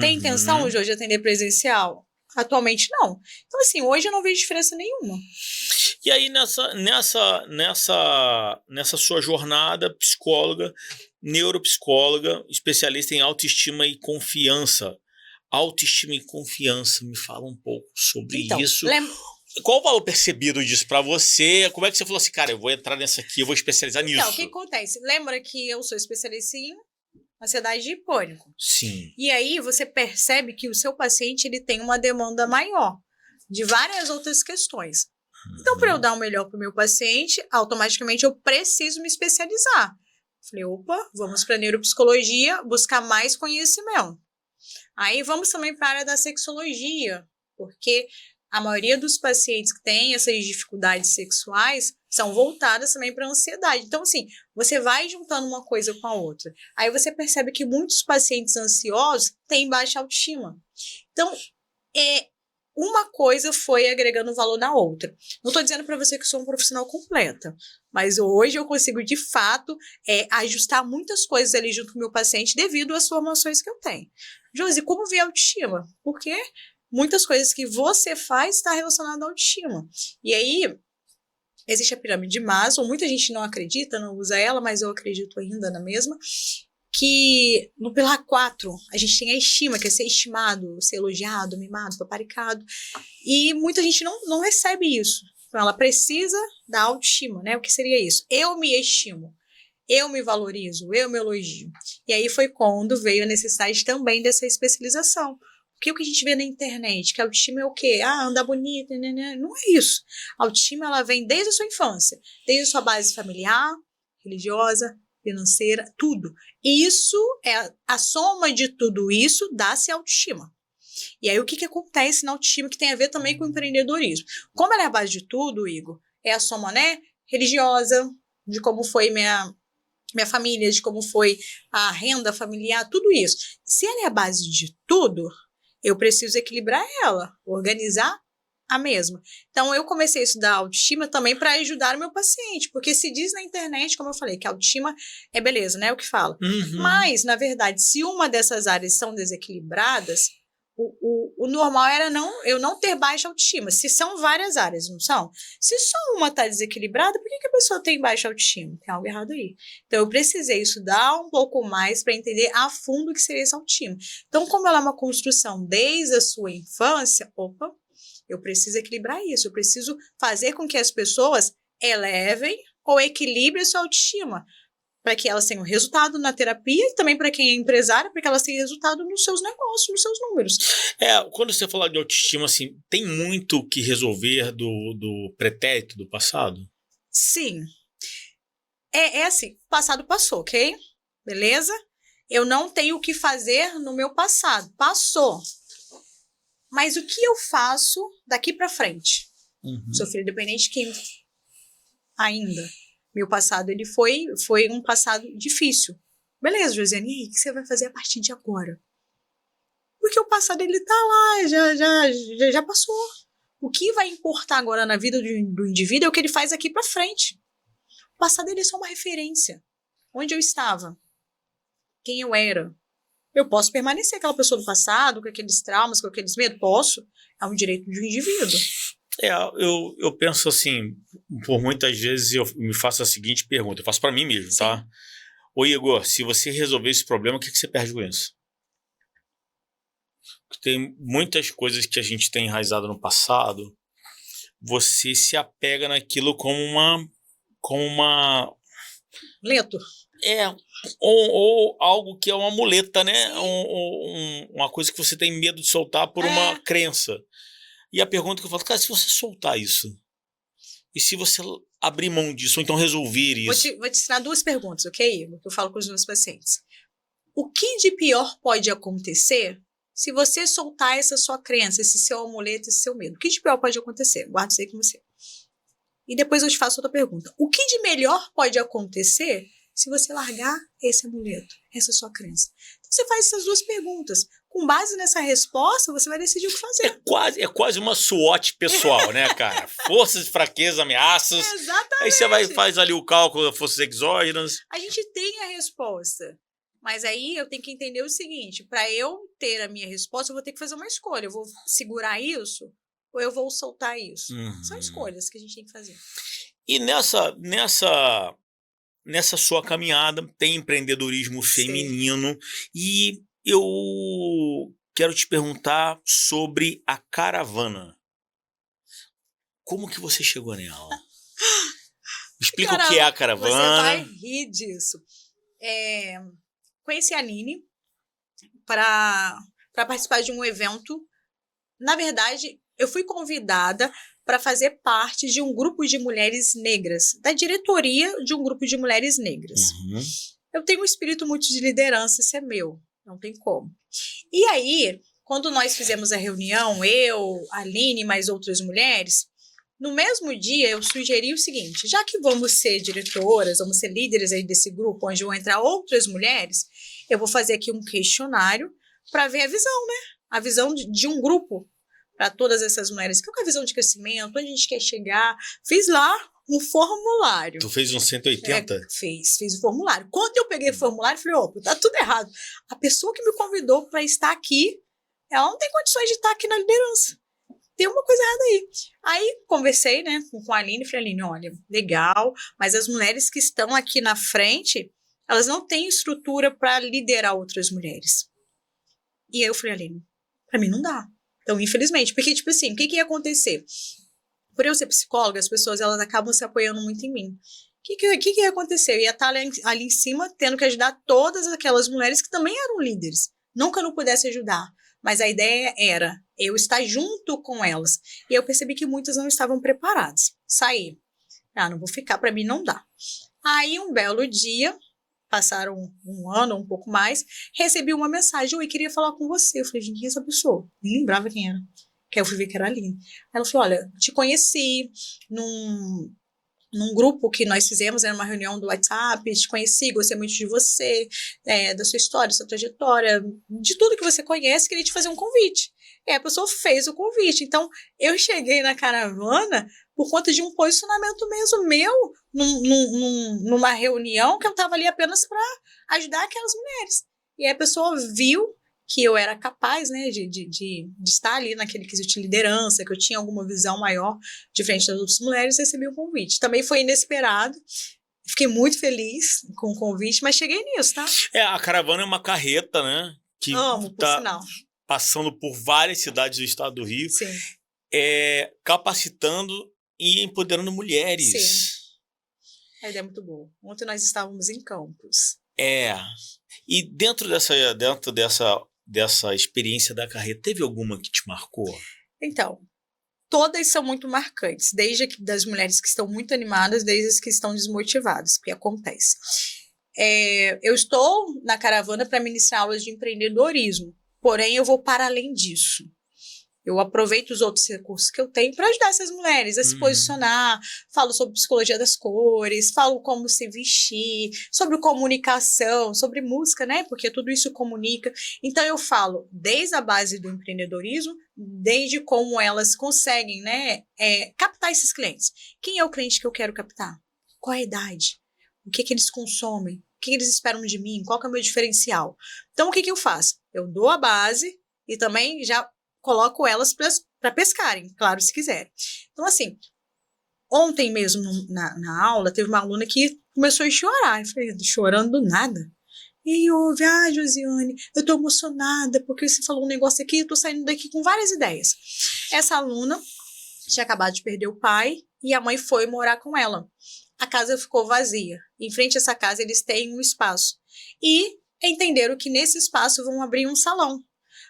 Tem intenção hoje de atender presencial? Atualmente não. Então, assim, hoje eu não vejo diferença nenhuma. E aí, nessa sua jornada, psicóloga, neuropsicóloga, especialista em autoestima e confiança. Autoestima e confiança, me fala um pouco sobre isso. Qual o valor percebido disso para você? Como é que você falou assim, cara, eu vou entrar nessa aqui, eu vou especializar nisso? Então, o que acontece? Lembra que eu sou especialista em ansiedade e pânico. Sim. E aí você percebe que o seu paciente ele tem uma demanda maior de várias outras questões. Então, para eu dar o melhor para o meu paciente, automaticamente eu preciso me especializar. Falei, opa, vamos para a neuropsicologia, buscar mais conhecimento. Aí vamos também para a área da sexologia, porque a maioria dos pacientes que têm essas dificuldades sexuais são voltadas também para a ansiedade. Então, assim, você vai juntando uma coisa com a outra. Aí você percebe que muitos pacientes ansiosos têm baixa autoestima. Então, uma coisa foi agregando valor na outra. Não estou dizendo para você que sou um profissional completa, mas hoje eu consigo, de fato, ajustar muitas coisas ali junto com o meu paciente devido às formações que eu tenho. Josi, como ver a autoestima? Porque muitas coisas que você faz está relacionada à autoestima. E aí, existe a pirâmide de Maslow, muita gente não acredita, não usa ela, mas eu acredito ainda na mesma, que no pilar 4 a gente tem a estima, que é ser estimado, ser elogiado, mimado, paparicado, e muita gente não recebe isso. Então ela precisa da autoestima, né? O que seria isso? Eu me estimo, eu me valorizo, eu me elogio. E aí foi quando veio a necessidade também dessa especialização. Porque o que a gente vê na internet, que a autoestima é o quê? Andar bonita, né? Não é isso. A autoestima, ela vem desde a sua infância, desde a sua base familiar, religiosa, financeira, tudo. Isso a soma de tudo isso dá-se autoestima. E aí o que acontece na autoestima que tem a ver também com o empreendedorismo? Como ela é a base de tudo, Igor, é a soma, né, religiosa, de como foi minha família, de como foi a renda familiar, tudo isso. Se ela é a base de tudo, eu preciso equilibrar ela, organizar a mesma. Então, eu comecei a estudar autoestima também para ajudar o meu paciente, porque se diz na internet, como eu falei, que a autoestima é beleza, né? O que fala. Mas, na verdade, se uma dessas áreas são desequilibradas, o normal era eu não ter baixa autoestima. Se são várias áreas, não são? Se só uma está desequilibrada, por que a pessoa tem baixa autoestima? Tem algo errado aí. Então, eu precisei estudar um pouco mais para entender a fundo o que seria essa autoestima. Então, como ela é uma construção desde a sua infância, eu preciso equilibrar isso. Eu preciso fazer com que as pessoas elevem ou equilibrem a sua autoestima, para que elas tenham resultado na terapia e também para quem é empresário, para que elas tenham resultado nos seus negócios, nos seus números. Quando você fala de autoestima, assim, tem muito o que resolver do pretérito do passado? Sim. É assim, o passado passou, ok? Beleza? Eu não tenho o que fazer no meu passado. Passou. Mas o que eu faço daqui para frente? Sou filha dependente químico. Ainda. Meu passado, ele foi um passado difícil. Beleza, Josiane, e aí, o que você vai fazer a partir de agora? Porque o passado, ele tá lá, já passou. O que vai importar agora na vida do indivíduo é o que ele faz aqui pra frente. O passado, ele é só uma referência. Onde eu estava? Quem eu era? Eu posso permanecer aquela pessoa do passado, com aqueles traumas, com aqueles medos? Posso. É um direito de um indivíduo. Eu penso assim, por muitas vezes eu me faço a seguinte pergunta, eu faço para mim mesmo, Sim. tá? Ô Igor, se você resolver esse problema, o que você perde com isso? Tem muitas coisas que a gente tem enraizado no passado, você se apega naquilo como uma... Leto. Ou algo que é uma muleta, né? Uma coisa que você tem medo de soltar por uma crença. E a pergunta que eu falo, cara, se você soltar isso, e se você abrir mão disso, ou então resolver isso? Vou te ensinar duas perguntas, ok, Igor? Que eu falo com os meus pacientes. O que de pior pode acontecer se você soltar essa sua crença, esse seu amuleto, esse seu medo? O que de pior pode acontecer? Guarda isso aí com você. E depois eu te faço outra pergunta. O que de melhor pode acontecer se você largar esse amuleto, essa sua crença? Então, você faz essas duas perguntas. Com base nessa resposta, você vai decidir o que fazer. É quase uma SWOT pessoal, né, cara? Forças, fraquezas, ameaças. Exatamente. Aí você faz ali o cálculo das forças exógenas. A gente tem a resposta. Mas aí eu tenho que entender o seguinte, para eu ter a minha resposta, eu vou ter que fazer uma escolha. Eu vou segurar isso ou eu vou soltar isso? São escolhas que a gente tem que fazer. E nessa sua caminhada tem empreendedorismo feminino. E eu quero te perguntar sobre a caravana. Como que você chegou nela? Explica o que é a caravana. Você vai rir disso. Conheci a Aline para participar de um evento. Na verdade, eu fui convidada para fazer parte de um grupo de mulheres negras, da diretoria de um grupo de mulheres negras. Eu tenho um espírito muito de liderança, isso é meu, não tem como. E aí, quando nós fizemos a reunião, eu, a Aline e mais outras mulheres, no mesmo dia eu sugeri o seguinte, já que vamos ser diretoras, vamos ser líderes aí desse grupo, onde vão entrar outras mulheres, eu vou fazer aqui um questionário para ver a visão, né? A visão de um grupo para todas essas mulheres. Qual é a visão de crescimento? Onde a gente quer chegar? Fiz lá um formulário. Tu fez um 180? Fiz o formulário. Quando eu peguei o formulário, falei, opa, tá tudo errado. A pessoa que me convidou para estar aqui, ela não tem condições de estar aqui na liderança. Tem uma coisa errada aí. Aí conversei, né, com a Aline, falei, Aline, olha, legal, mas as mulheres que estão aqui na frente, elas não têm estrutura para liderar outras mulheres. E aí eu falei, Aline, para mim não dá. Então, infelizmente, porque, tipo assim, o que ia acontecer? Por eu ser psicóloga, as pessoas, elas acabam se apoiando muito em mim. O que ia acontecer? Eu ia estar ali em cima, tendo que ajudar todas aquelas mulheres que também eram líderes. Nunca não pudesse ajudar. Mas a ideia era eu estar junto com elas. E eu percebi que muitas não estavam preparadas. Saí. Não vou ficar, para mim não dá. Aí, um belo dia, passaram um ano, um pouco mais, recebi uma mensagem, eu queria falar com você. Eu falei, gente, quem é essa pessoa? Nem lembrava quem era. Que aí eu fui ver que era a Aline. Aí ela falou, olha, te conheci num grupo que nós fizemos, era uma reunião do WhatsApp, te conheci, gostei muito de você, da sua história, da sua trajetória, de tudo que você conhece, queria te fazer um convite. E a pessoa fez o convite. Então, eu cheguei na caravana por conta de um posicionamento mesmo meu, numa reunião que eu estava ali apenas para ajudar aquelas mulheres. E aí a pessoa viu que eu era capaz, né, de estar ali naquele quesito de liderança, que eu tinha alguma visão maior de frente das outras mulheres, recebi o convite. Também foi inesperado, fiquei muito feliz com o convite, mas cheguei nisso, tá? A caravana é uma carreta, né? Que Amo, por tá sinal. passando por várias cidades do estado do Rio, Sim. capacitando e empoderando mulheres. Sim. A ideia é muito boa. Ontem nós estávamos em Campos. E dentro dessa experiência da carreta, teve alguma que te marcou? Então, todas são muito marcantes, desde das mulheres que estão muito animadas, desde as que estão desmotivadas, porque acontece. Eu estou na caravana para ministrar aulas de empreendedorismo, porém eu vou para além disso. Eu aproveito os outros recursos que eu tenho para ajudar essas mulheres a se posicionar, falo sobre psicologia das cores, falo como se vestir, sobre comunicação, sobre música, né? Porque tudo isso comunica. Então eu falo desde a base do empreendedorismo, desde como elas conseguem, né, captar esses clientes. Quem é o cliente que eu quero captar? Qual é a idade? O que eles consomem? O que eles esperam de mim? Qual que é o meu diferencial? Então o que eu faço? Eu dou a base e também já coloco elas para pescarem, claro, se quiserem. Então, assim, ontem mesmo na aula, teve uma aluna que começou a chorar. Eu falei, chorando do nada. E houve, Josiane, eu tô emocionada porque você falou um negócio aqui, eu tô saindo daqui com várias ideias. Essa aluna tinha acabado de perder o pai e a mãe foi morar com ela. A casa ficou vazia. Em frente a essa casa, eles têm um espaço. E entenderam que nesse espaço vão abrir um salão.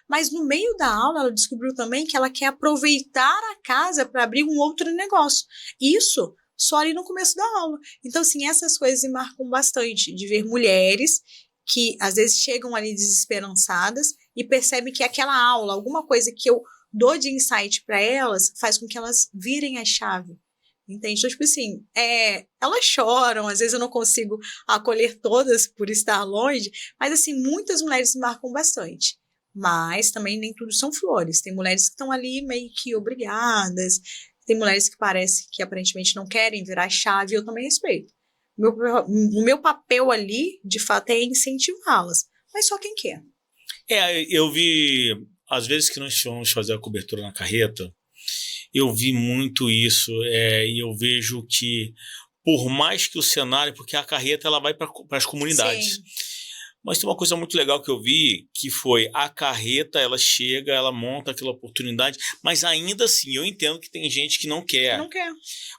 Mas no meio da aula, ela descobriu também que ela quer aproveitar a casa para abrir um outro negócio. Isso só ali no começo da aula. Então, assim, essas coisas me marcam bastante, de ver mulheres que às vezes chegam ali desesperançadas e percebem que aquela aula, alguma coisa que eu dou de insight para elas, faz com que elas virem a chave. Entende? Então, tipo assim, elas choram, às vezes eu não consigo acolher todas por estar longe, mas, assim, muitas mulheres me marcam bastante. Mas também nem tudo são flores. Tem mulheres que estão ali meio que obrigadas, tem mulheres que parece que aparentemente não querem virar chave, eu também respeito. O meu papel ali, de fato, é incentivá-las, mas só quem quer. Eu vi, às vezes que nós vamos fazer a cobertura na carreta, eu vi muito isso, e eu vejo que, por mais que o cenário, porque a carreta ela vai para as comunidades. Sim. Mas tem uma coisa muito legal que eu vi, que foi a carreta, ela chega, ela monta aquela oportunidade, mas ainda assim, eu entendo que tem gente que não quer. Não quer.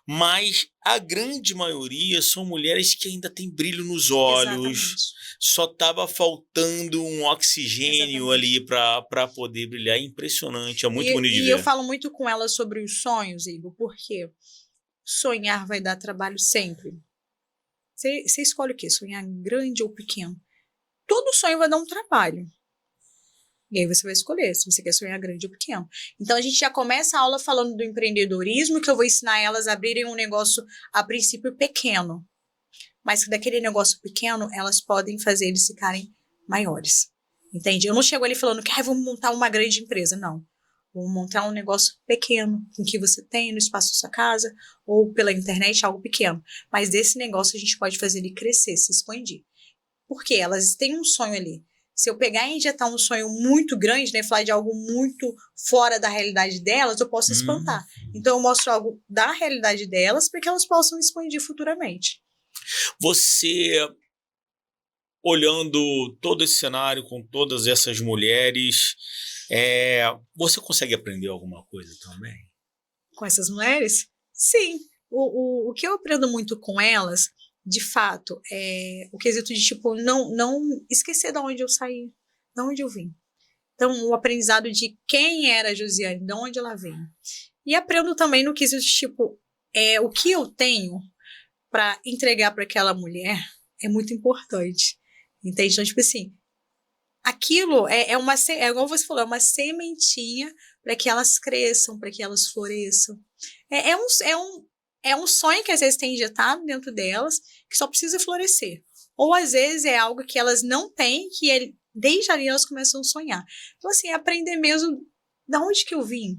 Mas a grande maioria são mulheres que ainda têm brilho nos olhos. Exatamente. Só estava faltando um oxigênio ali para poder brilhar. É impressionante, é muito bonito de ver. E eu falo muito com elas sobre os sonhos, Igor, porque sonhar vai dar trabalho sempre. Você escolhe o quê? Sonhar grande ou pequeno? Todo sonho vai dar um trabalho. E aí você vai escolher se você quer sonhar grande ou pequeno. Então a gente já começa a aula falando do empreendedorismo, que eu vou ensinar elas a abrirem um negócio a princípio pequeno. Mas que daquele negócio pequeno, elas podem fazer eles ficarem maiores. Entende? Eu não chego ali falando que vamos montar uma grande empresa. Não. Vamos montar um negócio pequeno, com que você tem no espaço da sua casa, ou pela internet, algo pequeno. Mas desse negócio a gente pode fazer ele crescer, se expandir. Porque elas têm um sonho ali. Se eu pegar e injetar um sonho muito grande, né, falar de algo muito fora da realidade delas, eu posso espantar. Então eu mostro algo da realidade delas para que elas possam expandir futuramente. Você, olhando todo esse cenário com todas essas mulheres, você consegue aprender alguma coisa também? Com essas mulheres? Sim. O que eu aprendo muito com elas, de fato, é o quesito de, tipo, não esquecer de onde eu saí, de onde eu vim. Então, o aprendizado de quem era a Josiane, de onde ela vem. E aprendo também no quesito de, tipo, o que eu tenho para entregar para aquela mulher é muito importante. Entende? Então, tipo assim, aquilo igual você falou, é uma sementinha para que elas cresçam, para que elas floresçam. É um sonho que às vezes tem injetado dentro delas, que só precisa florescer. Ou às vezes é algo que elas não têm, que desde ali elas começam a sonhar. Então, assim, aprender mesmo de onde que eu vim,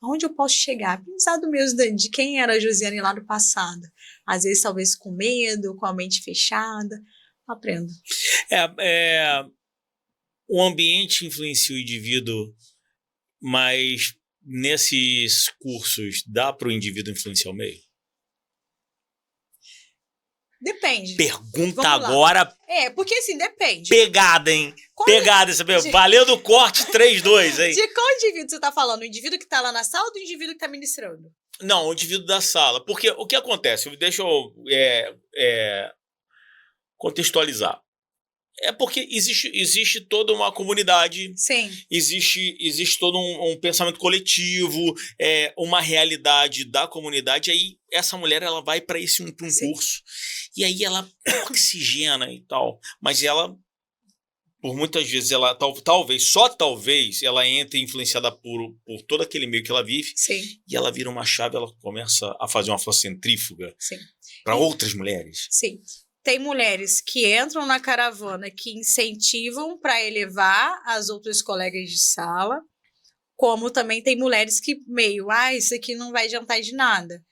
aonde eu posso chegar, pensado mesmo de quem era a Josiane lá do passado. Às vezes, talvez com medo, com a mente fechada. Aprendo. o ambiente influencia o indivíduo, mas nesses cursos dá para o indivíduo influenciar o meio? Depende. Pergunta Vamos lá. agora. Porque assim, depende. Pegada, hein? Qual Pegada, sabe? Valendo o corte 3-2, hein? De qual indivíduo você tá falando? O indivíduo que tá lá na sala ou do indivíduo que tá ministrando? Não, o indivíduo da sala. Porque o que acontece? Deixa eu contextualizar. É porque existe toda uma comunidade, Sim. existe todo um pensamento coletivo, uma realidade da comunidade. Aí essa mulher ela vai para um curso e aí ela oxigena e tal, mas ela por muitas vezes ela talvez ela entre influenciada por todo aquele meio que ela vive. Sim. E ela vira uma chave, ela começa a fazer uma força centrífuga para Sim. outras mulheres. Sim. Tem mulheres que entram na caravana que incentivam para elevar as outras colegas de sala, como também tem mulheres que meio, isso aqui não vai adiantar de nada.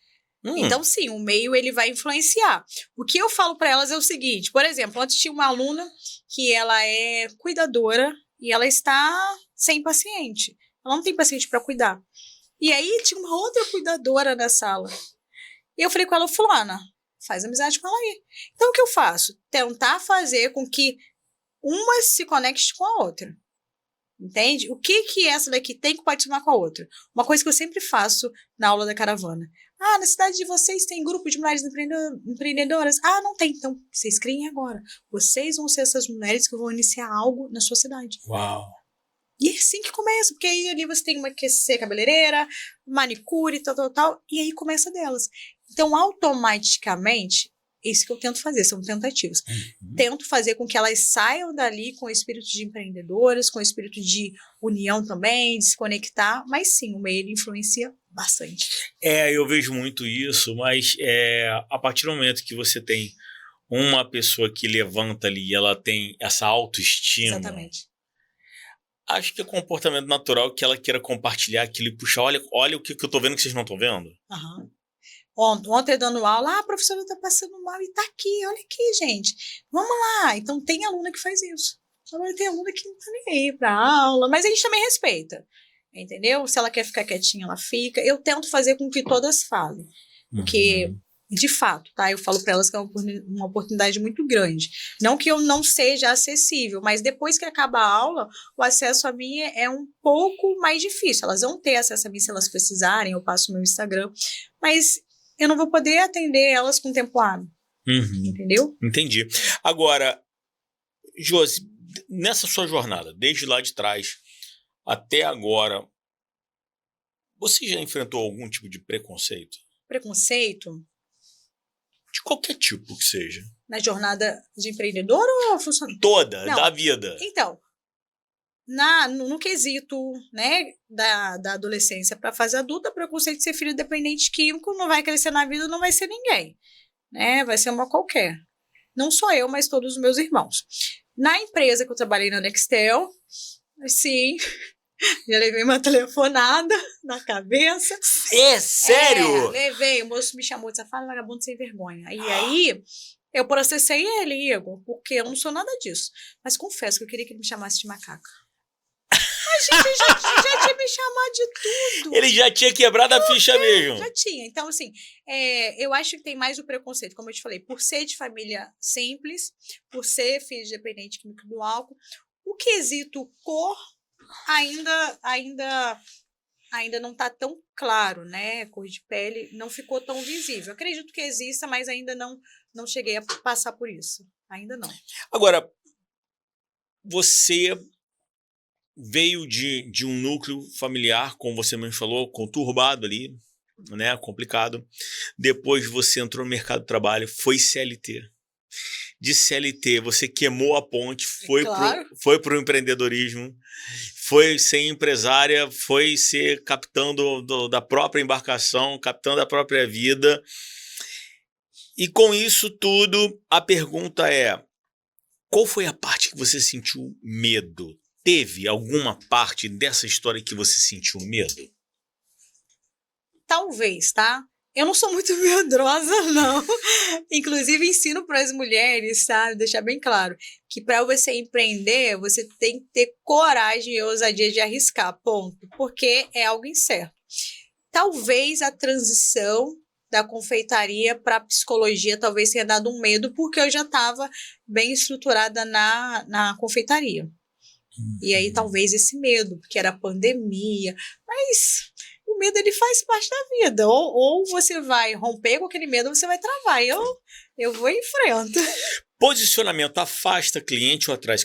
Então, sim, o meio ele vai influenciar. O que eu falo para elas é o seguinte, por exemplo, antes tinha uma aluna que ela é cuidadora e ela está sem paciente. Ela não tem paciente para cuidar. E aí tinha uma outra cuidadora na sala. E eu falei com ela, fulana, faz amizade com ela aí. Então, o que eu faço? Tentar fazer com que uma se conecte com a outra. Entende? O que essa daqui tem que participar com a outra? Uma coisa que eu sempre faço na aula da caravana. Na cidade de vocês tem grupo de mulheres empreendedoras? Não tem. Então, vocês criem agora. Vocês vão ser essas mulheres que vão iniciar algo na sua cidade. Uau! E é assim que começa, porque aí ali você tem uma que ser cabeleireira, manicure, tal, e aí começa delas. Então, automaticamente, isso que eu tento fazer, são tentativas. Tento fazer com que elas saiam dali com o espírito de empreendedoras, com o espírito de união também, de se conectar, mas sim, o meio ele influencia bastante. Eu vejo muito isso, mas a partir do momento que você tem uma pessoa que levanta ali e ela tem essa autoestima. Exatamente. Acho que é comportamento natural que ela queira compartilhar aquilo e puxar, olha o que eu tô vendo que vocês não estão vendo. Uhum. Ontem dando aula, a professora tá passando mal e tá aqui, olha aqui, gente. Vamos lá. Então tem aluna que faz isso. Agora tem aluna que não tá nem aí pra aula, mas a gente também respeita. Entendeu? Se ela quer ficar quietinha, ela fica. Eu tento fazer com que todas falem. Porque, de fato, tá? Eu falo para elas que é uma oportunidade muito grande. Não que eu não seja acessível, mas depois que acaba a aula, o acesso a mim é um pouco mais difícil. Elas vão ter acesso a mim se elas precisarem, eu passo o meu Instagram. Mas eu não vou poder atender elas com tempo hábil. Entendeu? Entendi. Agora, Josi, nessa sua jornada, desde lá de trás até agora, você já enfrentou algum tipo de preconceito? Preconceito? De qualquer tipo que seja. Na jornada de empreendedor ou funcionário? Toda, da vida. Então, no quesito, né, da adolescência para a fase adulta, preconceito de ser filho dependente químico não vai crescer na vida, não vai ser ninguém, né? Vai ser uma qualquer. Não só eu, mas todos os meus irmãos. Na empresa que eu trabalhei na Nextel, sim, já levei uma telefonada na cabeça. Sério? Levei, o moço me chamou de safado, vagabundo sem vergonha. E aí, eu processei ele, Igor, porque eu não sou nada disso. Mas confesso que eu queria que ele me chamasse de macaca. A gente já tinha me chamado de tudo. Ele já tinha quebrado a ficha mesmo. Já tinha. Então, assim, eu acho que tem mais o preconceito, como eu te falei, por ser de família simples, por ser filho de dependente químico do álcool. O quesito cor ainda não está tão claro, né? Cor de pele não ficou tão visível. Acredito que exista, mas ainda não cheguei a passar por isso. Ainda não. Agora, você veio de um núcleo familiar, como você mesmo falou, conturbado ali, né? Complicado. Depois você entrou no mercado de trabalho, foi CLT. De CLT, você queimou a ponte, foi pro empreendedorismo, foi ser empresária, foi ser capitão da própria embarcação, capitão da própria vida. E com isso tudo, a pergunta é, qual foi a parte que você sentiu medo? Teve alguma parte dessa história que você sentiu medo? Talvez, tá? Eu não sou muito medrosa, não. Inclusive, ensino para as mulheres, sabe? Deixar bem claro que para você empreender, você tem que ter coragem e ousadia de arriscar, ponto. Porque é algo incerto. Talvez a transição da confeitaria para a psicologia talvez tenha dado um medo, porque eu já estava bem estruturada na confeitaria. E aí talvez esse medo, porque era pandemia, mas o medo ele faz parte da vida. Ou você vai romper com aquele medo, ou você vai travar. Eu vou em frente. Posicionamento afasta cliente ou atrai As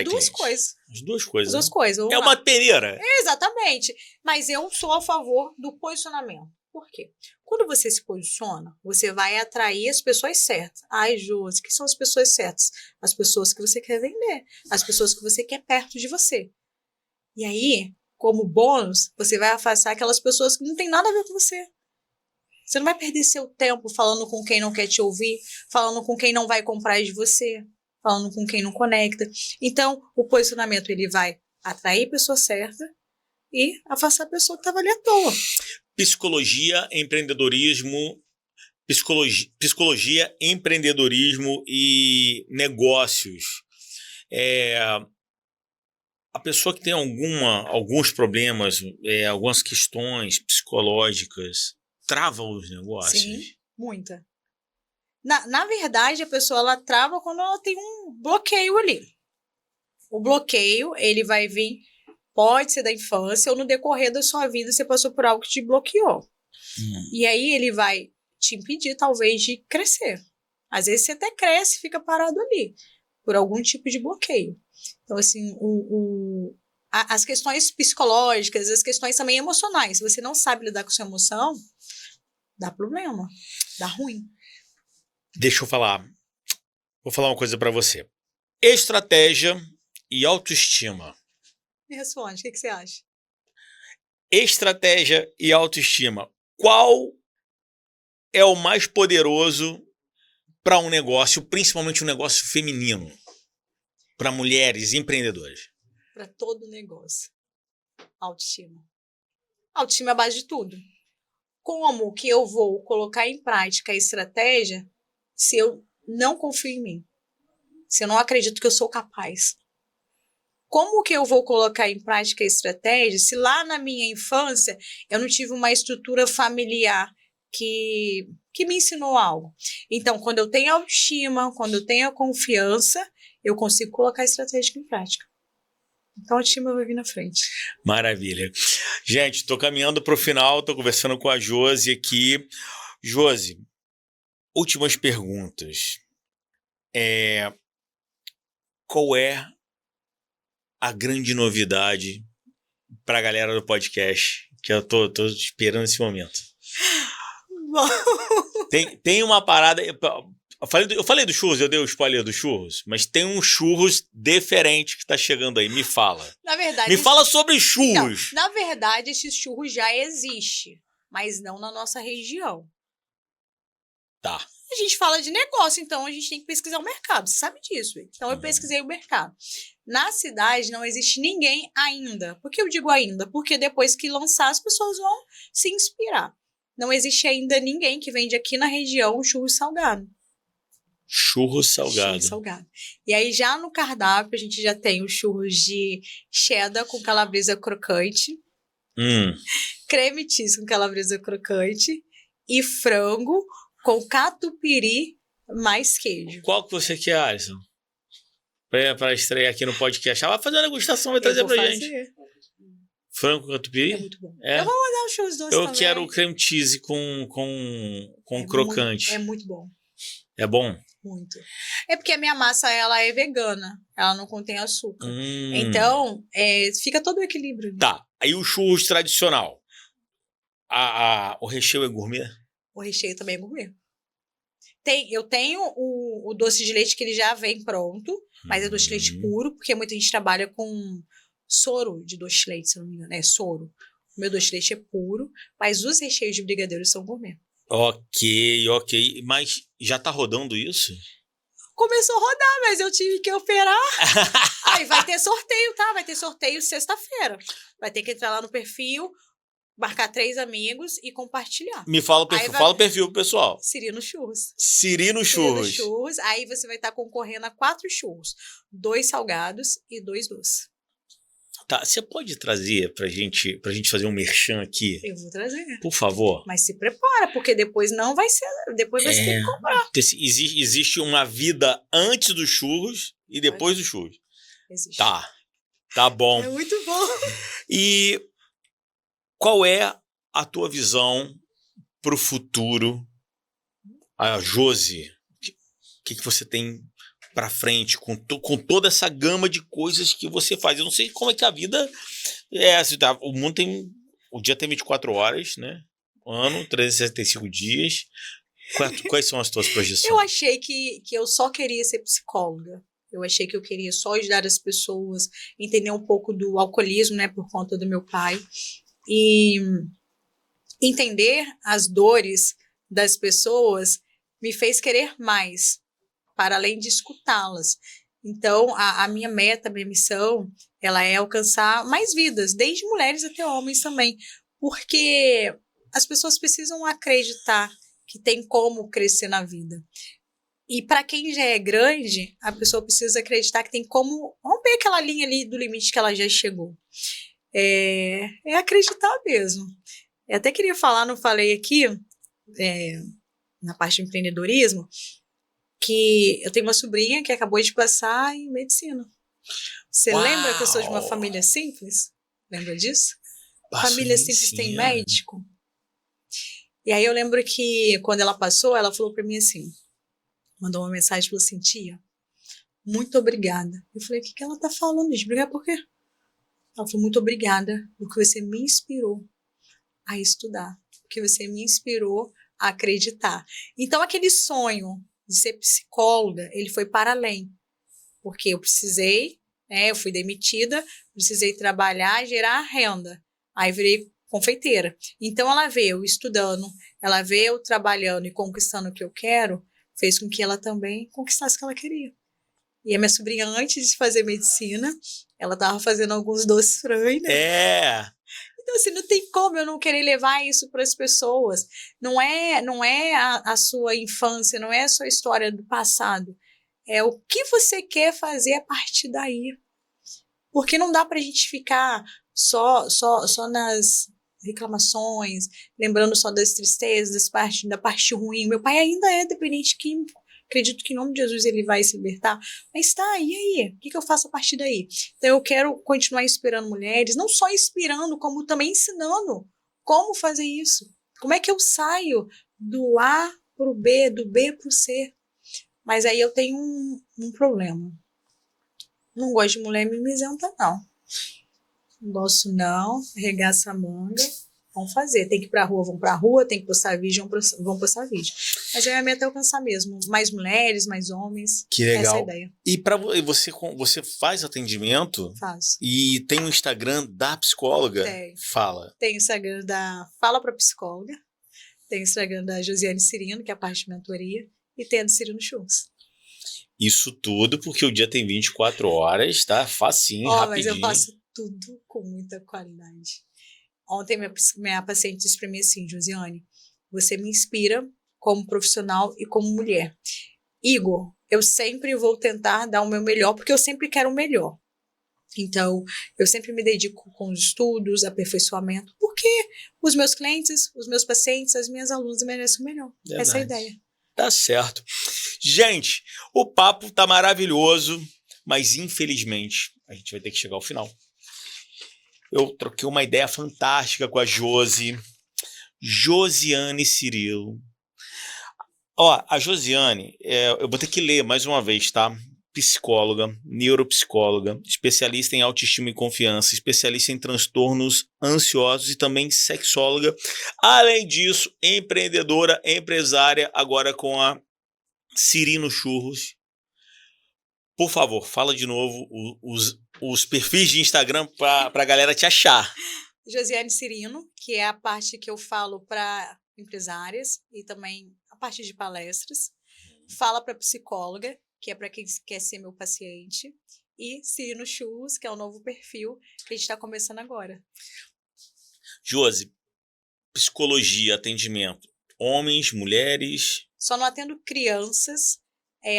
duas cliente? coisas. As duas coisas. As duas coisas. É uma peneira. Exatamente. Mas eu sou a favor do posicionamento. Por quê? Quando você se posiciona, você vai atrair as pessoas certas. Ai, Josi, que são as pessoas certas? As pessoas que você quer vender. As pessoas que você quer perto de você. E aí, como bônus, você vai afastar aquelas pessoas que não tem nada a ver com você. Você não vai perder seu tempo falando com quem não quer te ouvir, falando com quem não vai comprar de você, falando com quem não conecta. Então, o posicionamento ele vai atrair a pessoa certa e afastar a pessoa que estava ali à toa. Psicologia, empreendedorismo, psicologia, empreendedorismo e negócios. A pessoa que tem alguns problemas, algumas questões psicológicas, trava os negócios? Sim, muita. Na verdade, a pessoa ela trava quando ela tem um bloqueio ali. O bloqueio, ele vai vir, pode ser da infância ou no decorrer da sua vida você passou por algo que te bloqueou. E aí ele vai te impedir, talvez, de crescer. Às vezes você até cresce e fica parado ali, por algum tipo de bloqueio. Então, assim, as questões psicológicas, as questões também emocionais, se você não sabe lidar com sua emoção, dá problema, dá ruim. Deixa eu falar. Vou falar uma coisa pra você. Estratégia e autoestima. Me responde, o que você acha? Estratégia e autoestima. Qual é o mais poderoso para um negócio, principalmente um negócio feminino, para mulheres empreendedoras? Para todo negócio. Autoestima. Autoestima é a base de tudo. Como que eu vou colocar em prática a estratégia se eu não confio em mim? Se eu não acredito que eu sou capaz? Como que eu vou colocar em prática a estratégia se lá na minha infância eu não tive uma estrutura familiar que me ensinou algo? Então, quando eu tenho autoestima, quando eu tenho a confiança, eu consigo colocar a estratégia em prática. Então, a autoestima vai vir na frente. Maravilha. Gente, tô caminhando pro final, tô conversando com a Josi aqui. Josi, últimas perguntas. Qual é a grande novidade pra galera do podcast? Que eu tô esperando esse momento. Bom. Tem uma parada... Eu falei do churros, eu dei o spoiler do churros, mas tem um churros diferente que tá chegando aí. Me fala. Na verdade, Me fala sobre churros. Então, na verdade, esse churros já existe, mas não na nossa região. Tá. A gente fala de negócio, então a gente tem que pesquisar o mercado. Você sabe disso. Então, eu pesquisei o mercado. Na cidade não existe ninguém ainda. Por que eu digo ainda? Porque depois que lançar, as pessoas vão se inspirar. Não existe ainda ninguém que vende aqui na região churros salgado. Churros salgado. Churros salgado. E aí, já no cardápio, a gente já tem os churros de cheddar com calabresa crocante, creme cheese com calabresa crocante e frango com catupiry mais queijo. Qual que você quer, Alisson? Para estrear aqui no podcast. Vai fazer uma degustação, vai trazer pra gente. Frango com catupiry? É muito bom. Eu vou mandar os churros doces também. Eu quero o creme cheese com crocante. É muito bom. É bom? Muito. É porque a minha massa, ela é vegana. Ela não contém açúcar. Então, fica todo o equilíbrio. Tá. Aí o churros tradicional. O recheio é gourmet? O recheio também é gourmet. Eu tenho o doce de leite que ele já vem pronto, mas é doce de leite puro, porque muita gente trabalha com soro de doce de leite, se não me engano. É soro. O meu doce de leite é puro, mas os recheios de brigadeiro são gourmet. Ok. Mas já tá rodando isso? Começou a rodar, mas eu tive que operar. Aí vai ter sorteio, tá? Vai ter sorteio sexta-feira. Vai ter que entrar lá no perfil, marcar 3 amigos e compartilhar. Me fala o perfil, fala o perfil pro pessoal. Cirino Churros. Cirino Cirino Churros. Churros. Aí você vai estar concorrendo a 4 churros. 2 salgados e 2 doces. Tá, você pode trazer pra gente fazer um merchan aqui? Eu vou trazer. Por favor. Mas se prepara, porque depois não vai ser. Depois vai ter que comprar. Existe uma vida antes dos churros e depois dos churros. Existe. Tá bom. É muito bom. E qual é a tua visão pro futuro? A Josi, o que você tem pra frente com toda essa gama de coisas que você faz? Eu não sei como é que a vida é. O mundo tem... O dia tem 24 horas, né? O ano, 365 dias. Quais são as tuas projeções? Eu achei que eu só queria ser psicóloga. Eu achei que eu queria só ajudar as pessoas, entender um pouco do alcoolismo, né? Por conta do meu pai. E entender as dores das pessoas me fez querer mais, para além de escutá-las. Então, a minha meta, a minha missão, ela é alcançar mais vidas, desde mulheres até homens também, porque as pessoas precisam acreditar que tem como crescer na vida. E para quem já é grande, a pessoa precisa acreditar que tem como romper aquela linha ali do limite que ela já chegou. É acreditar mesmo. Eu até queria falar, não falei aqui, na parte de empreendedorismo, que eu tenho uma sobrinha que acabou de passar em medicina. Você lembra que eu sou de uma família simples? Lembra disso? Família simples tem médico. E aí eu lembro que quando ela passou, ela falou para mim assim, mandou uma mensagem, falou assim, tia, muito obrigada. Eu falei, o que ela tá falando? Obrigada por quê? Ela falou, muito obrigada, porque você me inspirou a estudar, porque você me inspirou a acreditar. Então, aquele sonho de ser psicóloga, ele foi para além, porque eu precisei, eu fui demitida, precisei trabalhar, gerar renda. Aí virei confeiteira. Então, ela vê eu estudando, ela vê eu trabalhando e conquistando o que eu quero, fez com que ela também conquistasse o que ela queria. E a minha sobrinha, antes de fazer medicina, ela estava fazendo alguns doces frango, né? Então, assim, não tem como eu não querer levar isso para as pessoas. Não é a sua infância, não é a sua história do passado. É o que você quer fazer a partir daí. Porque não dá para a gente ficar só nas reclamações, lembrando só das tristezas, da parte ruim. Meu pai ainda é dependente químico. Acredito que em nome de Jesus ele vai se libertar. Mas tá, e aí? O que eu faço a partir daí? Então eu quero continuar inspirando mulheres, não só inspirando, como também ensinando como fazer isso. Como é que eu saio do A para o B, do B para o C? Mas aí eu tenho um problema. Não gosto de mulher mimizenta, não. Não gosto, não. Arregaça a manga. Vão fazer. Tem que ir pra rua, vão pra rua. Tem que postar vídeo, vão postar vídeo. Mas a minha meta é alcançar mesmo. Mais mulheres, mais homens. Que legal. Essa é a ideia. E você faz atendimento? Faço. E tem o Instagram da psicóloga? Tem. Fala. Tem o Instagram da Fala Pra Psicóloga. Tem o Instagram da Josiane Cirino, que é a parte de mentoria. E tem a do Cirino Churros. Isso tudo porque o dia tem 24 horas, tá? Facinho, rapidinho. Mas eu faço tudo com muita qualidade. Ontem minha paciente disse para mim assim, Josiane, você me inspira como profissional e como mulher. Igor, eu sempre vou tentar dar o meu melhor, porque eu sempre quero o melhor. Então, eu sempre me dedico com os estudos, aperfeiçoamento, porque os meus clientes, os meus pacientes, as minhas alunas merecem o melhor. Verdade. Essa é a ideia. Tá certo. Gente, o papo tá maravilhoso, mas infelizmente a gente vai ter que chegar ao final. Eu troquei uma ideia fantástica com a Josiane Cirilo. Ó, a Josiane, eu vou ter que ler mais uma vez, tá? Psicóloga, neuropsicóloga, especialista em autoestima e confiança, especialista em transtornos ansiosos e também sexóloga. Além disso, empreendedora, empresária, agora com a Cirino Churros. Por favor, fala de novo os perfis de Instagram para a galera te achar. Josiane Cirino, que é a parte que eu falo para empresárias e também a parte de palestras. Fala para psicóloga, que é para quem quer ser meu paciente. E Cirino Churros, que é o novo perfil que a gente está começando agora. Josi, psicologia, atendimento? Homens, mulheres? Só não atendo crianças,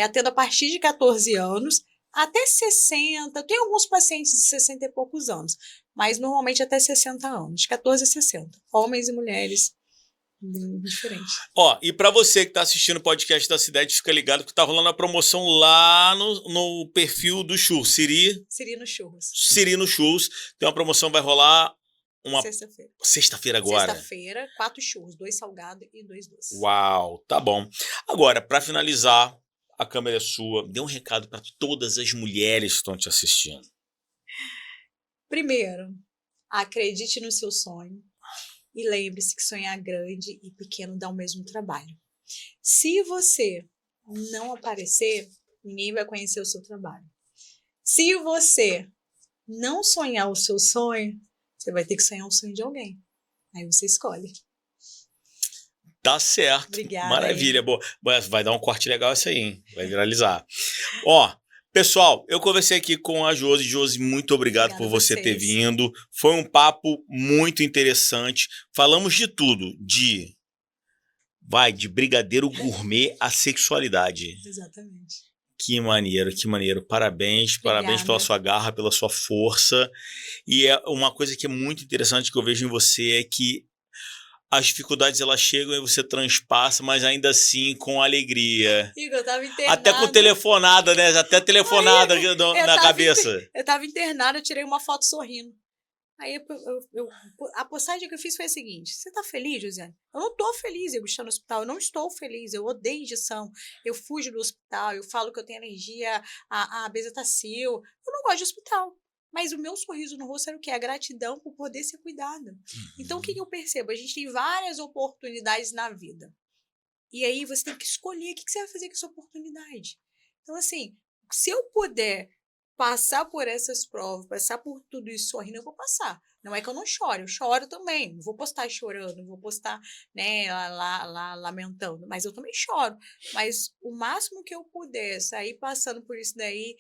atendo a partir de 14 anos, até 60. Tem alguns pacientes de 60 e poucos anos, mas normalmente até 60 anos, de 14 a 60. Homens e mulheres, diferente. Ó, e pra você que tá assistindo o podcast da cidade, fica ligado que tá rolando a promoção lá no perfil do Churros. Siri no Churros. Siri no Churros. Tem uma promoção, vai rolar uma sexta-feira agora. Sexta-feira, 4 churros, 2 salgados e 2 doces. Uau, tá bom. Agora, pra finalizar, a câmera é sua. Dê um recado pra todas as mulheres que estão te assistindo. Primeiro, acredite no seu sonho. E lembre-se que sonhar grande e pequeno dá o mesmo trabalho. Se você não aparecer, ninguém vai conhecer o seu trabalho. Se você não sonhar o seu sonho, você vai ter que sonhar o sonho de alguém. Aí você escolhe. Tá certo. Obrigada. Maravilha. Boa. Vai dar um corte legal isso aí, hein? Vai viralizar. Ó, pessoal, eu conversei aqui com a Josi. Josi, muito obrigado por você ter vindo. Foi um papo muito interessante. Falamos de tudo, de brigadeiro gourmet à sexualidade. Exatamente. Que maneiro, que maneiro. Parabéns, Obrigada. Parabéns pela sua garra, pela sua força. E é uma coisa que é muito interessante que eu vejo em você é que as dificuldades elas chegam e você transpassa, mas ainda assim com alegria. Igor, eu tava internada. Até com telefonada, né? Até telefonada na cabeça. Eu tava internada, eu tirei uma foto sorrindo. Aí a postagem que eu fiz foi a seguinte: você tá feliz, Josiane? Eu não tô feliz, eu estou no hospital, eu não estou feliz, eu odeio injeção, eu fujo do hospital, eu falo que eu tenho alergia a bezetacil, eu não gosto de hospital. Mas o meu sorriso no rosto era o quê? A gratidão por poder ser cuidada. Então, o que eu percebo? A gente tem várias oportunidades na vida. E aí, você tem que escolher o que você vai fazer com essa oportunidade. Então, assim, se eu puder passar por essas provas, passar por tudo isso sorrindo, eu vou passar. Não é que eu não choro, eu choro também. Não vou postar chorando, não vou postar, né, lá lamentando, mas eu também choro. Mas o máximo que eu puder sair passando por isso daí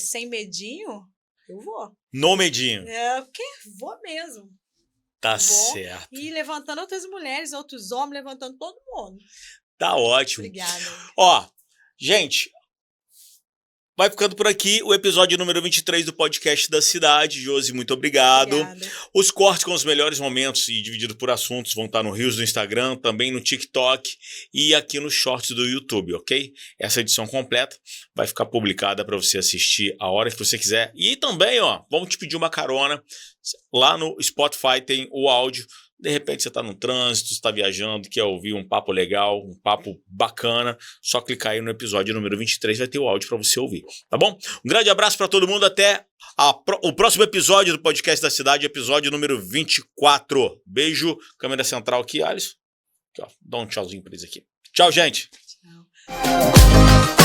sem medinho, eu vou. No medinho. Porque vou mesmo. Tá certo. E levantando outras mulheres, outros homens, levantando todo mundo. Tá ótimo. Obrigada. Ó, gente, vai ficando por aqui o episódio número 23 do podcast da cidade. Josi, muito obrigado. Obrigada. Os cortes com os melhores momentos e dividido por assuntos vão estar no Reels do Instagram, também no TikTok e aqui nos Shorts do YouTube, ok? Essa edição completa vai ficar publicada para você assistir a hora que você quiser. E também, ó, vamos te pedir uma carona. Lá no Spotify tem o áudio. De repente você está no trânsito, você está viajando, quer ouvir um papo legal, um papo bacana, só clicar aí no episódio número 23, vai ter o áudio para você ouvir, tá bom? Um grande abraço para todo mundo, até o próximo episódio do Podcast da Cidade, episódio número 24. Beijo, câmera central aqui, Alisson. Aqui, ó, dá um tchauzinho para eles aqui. Tchau, gente! Tchau.